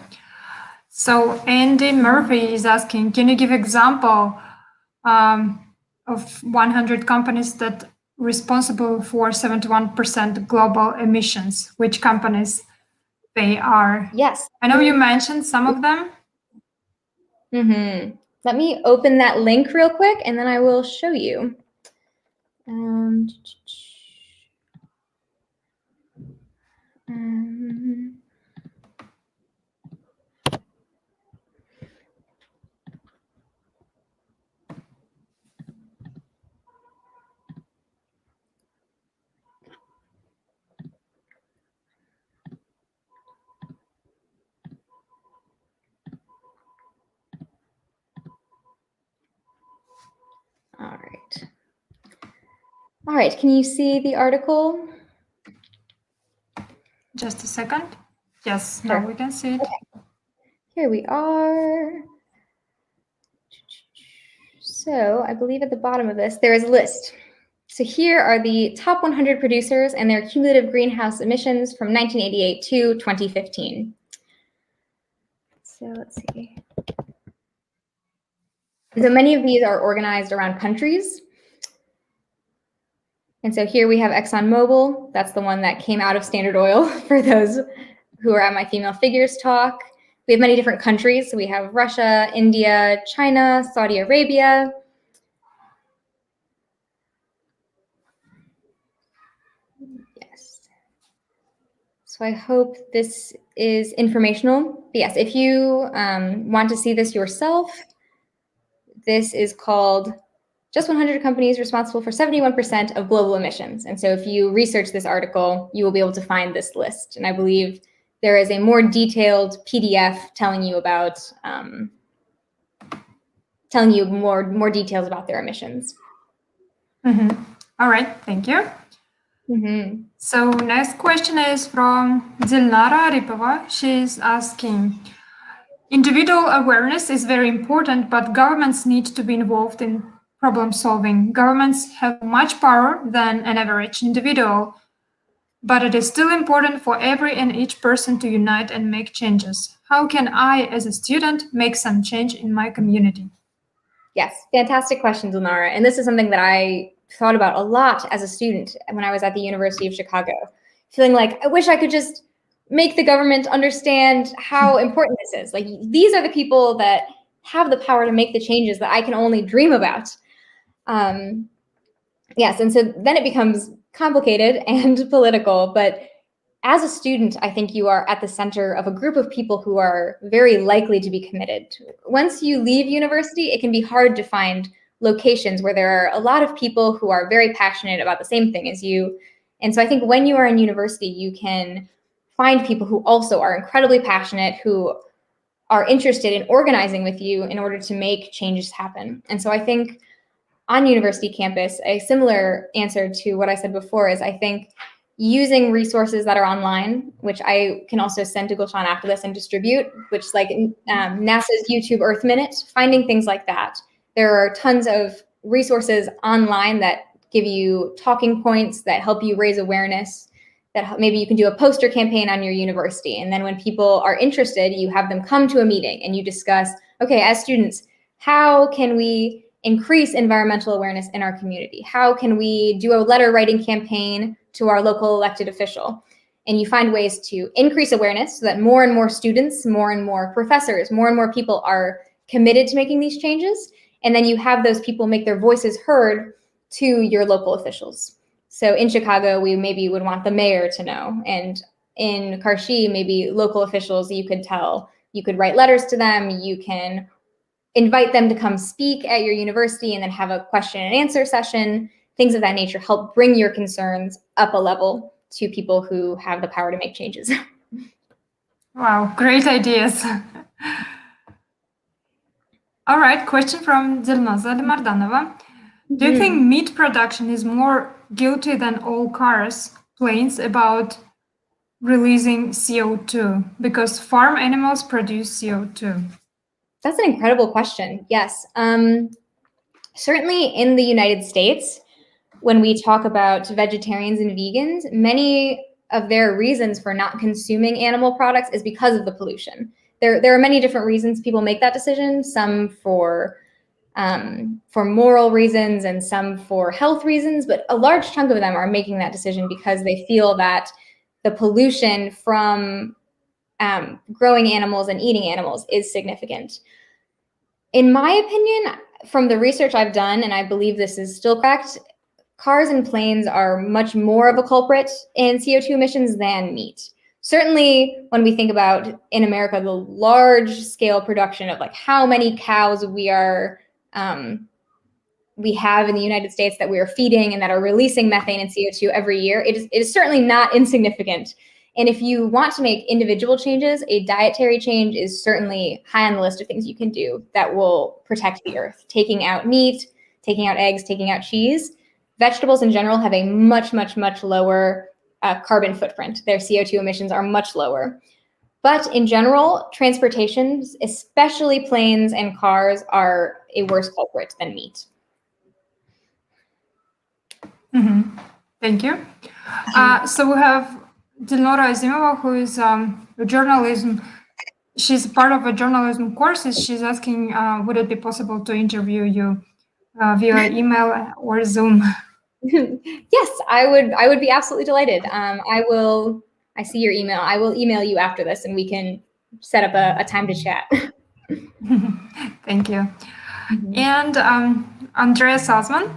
So Andy Murphy is asking, can you give example of 100 companies that are responsible for 71% global emissions? Which companies they are? Yes. I know you mentioned some of them. Let me open that link real quick and then I will show you. All right, can you see the article? Just a second. Yes, now we can see it. Okay. Here we are. So I believe at the bottom of this, there is a list. So here are the top 100 producers and their cumulative greenhouse emissions from 1988 to 2015. Let's So let's see. So many of these are organized around countries. And so here we have ExxonMobil. That's the one that came out of Standard Oil for those who are at my Female Figures talk. We have many different countries. So we have Russia, India, China, Saudi Arabia. Yes. So I hope this is informational. But yes, if you want to see this yourself, this is called Just 100 Companies Responsible for 71% of Global Emissions. And so if you research this article, you will be able to find this list. And I believe there is a more detailed PDF telling you about more details about their emissions. All right, thank you. So next question is from Dilnara Aripova. She's asking, individual awareness is very important, but governments need to be involved in problem solving. Governments have much power than an average individual, but it is still important for every and each person to unite and make changes. How can I, as a student, make some change in my community? Yes, fantastic question, Dilnara. And this is something that I thought about a lot as a student when I was at the University of Chicago, feeling like I wish I could just make the government understand how important this is. Like, these are the people that have the power to make the changes that I can only dream about. Yes, and so then it becomes complicated and political, but as a student, I think you are at the center of a group of people who are very likely to be committed. Once you leave university, it can be hard to find locations where there are a lot of people who are very passionate about the same thing as you. And so I think when you are in university, you can find people who also are incredibly passionate, who are interested in organizing with you in order to make changes happen. And so I think on university campus, a similar answer to what I said before is I think using resources that are online, which I can also send to Gulshan after this and distribute, which is like NASA's YouTube Earth Minute, finding things like that. There are tons of resources online that give you talking points, that help you raise awareness, that maybe you can do a poster campaign on your university. And then when people are interested, you have them come to a meeting and you discuss, okay, as students, how can we increase environmental awareness in our community? How can we do a letter writing campaign to our local elected official? And you find ways to increase awareness so that more and more students, more and more professors, more and more people are committed to making these changes. And then you have those people make their voices heard to your local officials. So in Chicago, we maybe would want the mayor to know. And in Karshi, maybe local officials, you could write letters to them, you can invite them to come speak at your university and then have a question and answer session. Things of that nature help bring your concerns up a level to people who have the power to make changes. Wow, great ideas. All right, question from Dilmaza Mardanova. Do you think meat production is more guilty than all cars, planes about releasing CO2 because farm animals produce CO2? That's an incredible question. Yes. Certainly in the United States, when we talk about vegetarians and vegans, many of their reasons for not consuming animal products is because of the pollution. There are many different reasons people make that decision, some for moral reasons and some for health reasons, but a large chunk of them are making that decision because they feel that the pollution from growing animals and eating animals is significant. In my opinion, from the research I've done, and I believe this is still correct, cars and planes are much more of a culprit in CO2 emissions than meat. Certainly, when we think about in America, the large scale production of like how many cows we have in the United States that we are feeding and that are releasing methane and CO2 every year, it is certainly not insignificant. And if you want to make individual changes, a dietary change is certainly high on the list of things you can do that will protect the earth. Taking out meat, taking out eggs, taking out cheese. Vegetables in general have a much, much, much lower carbon footprint. Their CO2 emissions are much lower. But in general, transportation, especially planes and cars, are a worse culprit than meat. Thank you. So we have Dilnora Azimova, who is a journalism she's part of a journalism courses. She's asking, would it be possible to interview you via email or Zoom? Yes, I would be absolutely delighted. I see your email. I will email you after this and we can set up a time to chat. Thank you. And Andrea Salzman,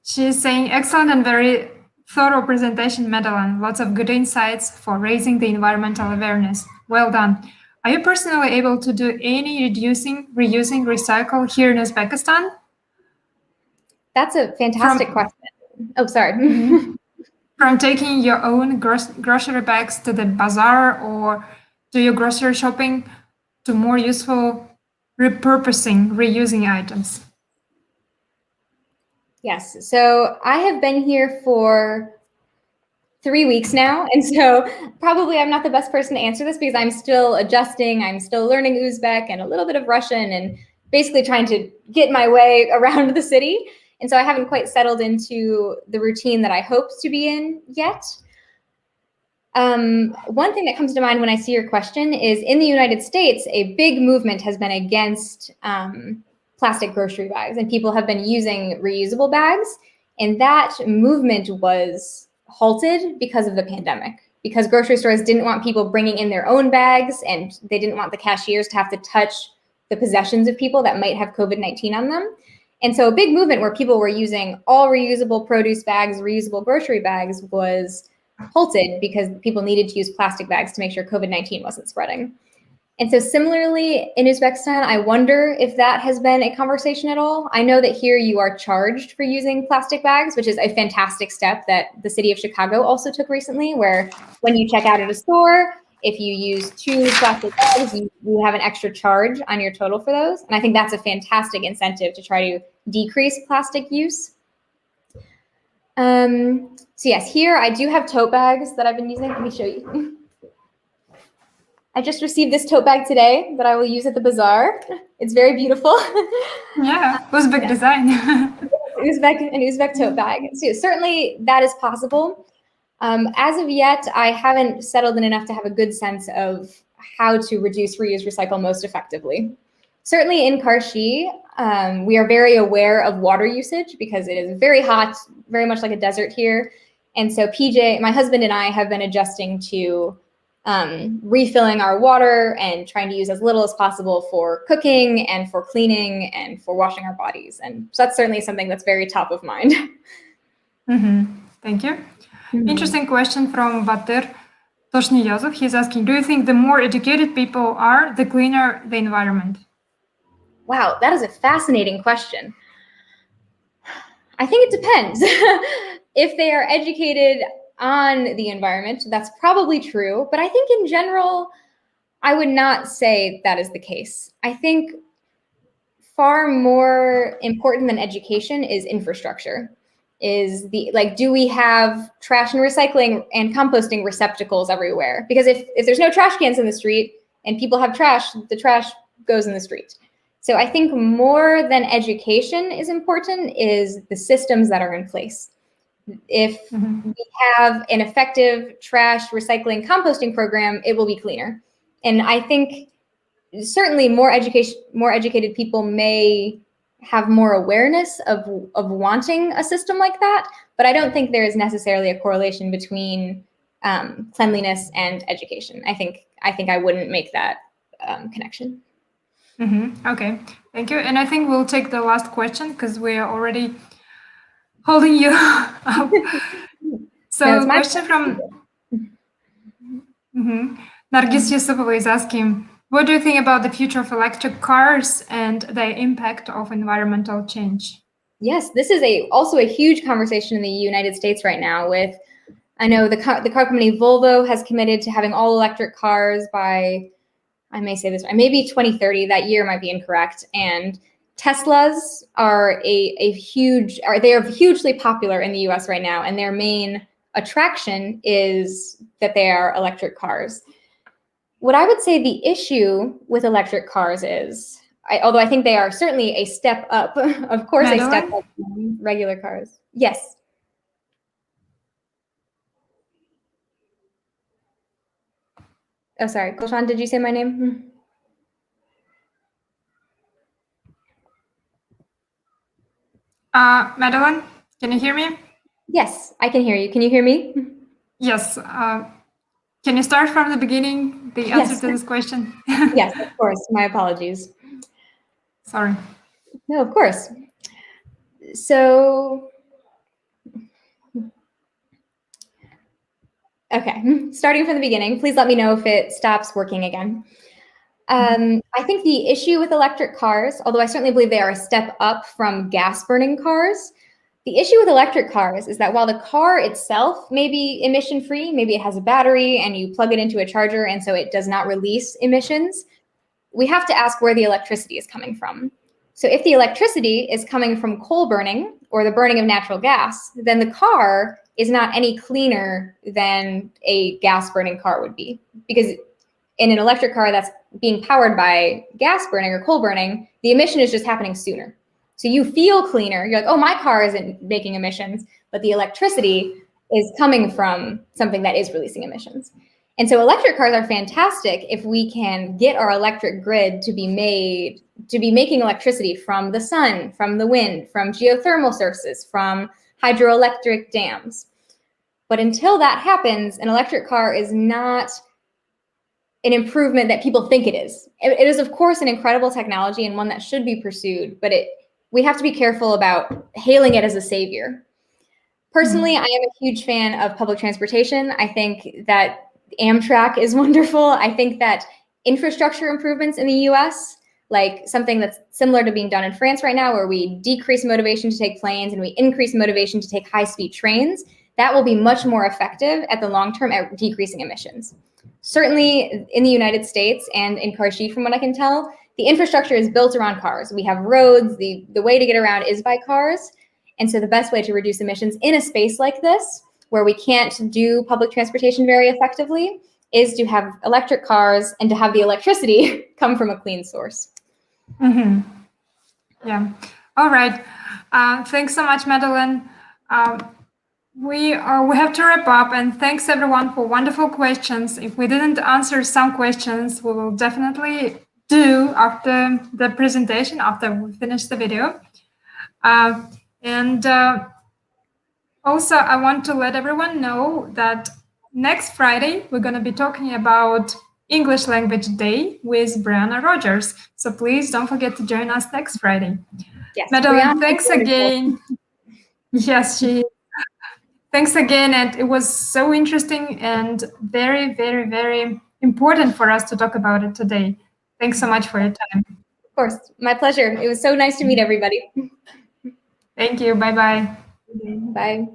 she's saying, excellent and very thorough presentation, Madeleine. Lots of good insights for raising the environmental awareness. Well done. Are you personally able to do any reducing, reusing, recycle here in Uzbekistan? That's a fantastic question. Oh, sorry. From taking your own grocery bags to the bazaar or do your grocery shopping to more useful repurposing, reusing items? Yes. So I have been here for 3 weeks now. And so probably I'm not the best person to answer this because I'm still adjusting. I'm still learning Uzbek and a little bit of Russian and basically trying to get my way around the city. And so I haven't quite settled into the routine that I hoped to be in yet. One thing that comes to mind when I see your question is in the United States, a big movement has been against plastic grocery bags, and people have been using reusable bags. And that movement was halted because of the pandemic, because grocery stores didn't want people bringing in their own bags, and they didn't want the cashiers to have to touch the possessions of people that might have COVID-19 on them. And so a big movement where people were using all reusable produce bags, reusable grocery bags was halted because people needed to use plastic bags to make sure COVID-19 wasn't spreading. And so similarly in Uzbekistan, I wonder if that has been a conversation at all. I know that here you are charged for using plastic bags, which is a fantastic step that the city of Chicago also took recently, where when you check out at a store, if you use 2 plastic bags, you have an extra charge on your total for those. And I think that's a fantastic incentive to try to decrease plastic use. So yes, here I do have tote bags that I've been using. Let me show you. I just received this tote bag today that I will use at the bazaar. It's very beautiful. Yeah, Uzbek design. An Uzbek tote bag. So certainly that is possible. As of yet, I haven't settled in enough to have a good sense of how to reduce, reuse, recycle most effectively. Certainly in Karshi, we are very aware of water usage because it is very hot, very much like a desert here. And so PJ, my husband and I have been adjusting to refilling our water and trying to use as little as possible for cooking and for cleaning and for washing our bodies. And so that's certainly something that's very top of mind. Thank you. Interesting question from Batir Toshniyazov. He's asking, do you think the more educated people are, the cleaner the environment? Wow, that is a fascinating question. I think it depends. If they are educated on the environment, that's probably true. But I think in general, I would not say that is the case. I think far more important than education is infrastructure. Do we have trash and recycling and composting receptacles everywhere? Because if there's no trash cans in the street and people have trash, the trash goes in the street. So I think more than education is important is the systems that are in place. If we have an effective trash recycling composting program, it will be cleaner. And I think certainly more educated people may have more awareness of wanting a system like that, but I don't think there is necessarily a correlation between cleanliness and education. I think I wouldn't make that connection. Okay, thank you. And I think we'll take the last question because we are already holding you up. So question from Nargis Yusupova is asking, what do you think about the future of electric cars and the impact of environmental change? Yes, this is also a huge conversation in the United States right now with, I know the car company Volvo has committed to having all electric cars by, I may say this, maybe 2030, that year might be incorrect. And Teslas are they are hugely popular in the US right now. And their main attraction is that they are electric cars. What I would say the issue with electric cars is, although I think they are certainly a step up, of course, Madeleine? a step up from regular cars. Yes. Oh, sorry, Gulshan, did you say my name? Madeleine, can you hear me? Yes, I can hear you. Can you hear me? Yes. Can you start from the beginning, the answer Yes. to this question? Yes, of course. My apologies. Sorry. No, of course. So, okay, starting from the beginning, please let me know if it stops working again. I think the issue with electric cars, although I certainly believe they are a step up from gas-burning cars, the issue with electric cars is that while the car itself may be emission-free, maybe it has a battery and you plug it into a charger and so it does not release emissions, we have to ask where the electricity is coming from. So if the electricity is coming from coal burning or the burning of natural gas, then the car is not any cleaner than a gas burning car would be. Because in an electric car that's being powered by gas burning or coal burning, the emission is just happening sooner. So you feel cleaner. You're like, oh, my car isn't making emissions, but the electricity is coming from something that is releasing emissions. And so electric cars are fantastic if we can get our electric grid to be making electricity from the sun, from the wind, from geothermal sources, from hydroelectric dams. But until that happens, an electric car is not an improvement that people think it is. It is, of course, an incredible technology and one that should be pursued, but we have to be careful about hailing it as a savior. Personally, I am a huge fan of public transportation. I think that Amtrak is wonderful. I think that infrastructure improvements in the US, like something that's similar to being done in France right now, where we decrease motivation to take planes and we increase motivation to take high-speed trains, that will be much more effective at the long term at decreasing emissions. Certainly in the United States and in Karshi, from what I can tell, the infrastructure is built around cars. We have roads, the way to get around is by cars. And so the best way to reduce emissions in a space like this, where we can't do public transportation very effectively, is to have electric cars and to have the electricity come from a clean source. Mm-hmm. Yeah. All right. Thanks so much, Madeleine. We have to wrap up, and thanks everyone for wonderful questions. If we didn't answer some questions, we will definitely do after the presentation, after we finish the video. Also, I want to let everyone know that next Friday, we're going to be talking about English Language Day with Brianna Rogers. So please don't forget to join us next Friday. Yes, Madeleine, thanks again. Yes, thanks again. And it was so interesting and very, very, very important for us to talk about it today. Thanks so much for your time. Of course, my pleasure. It was so nice to meet everybody. Thank you. Bye-bye. Bye.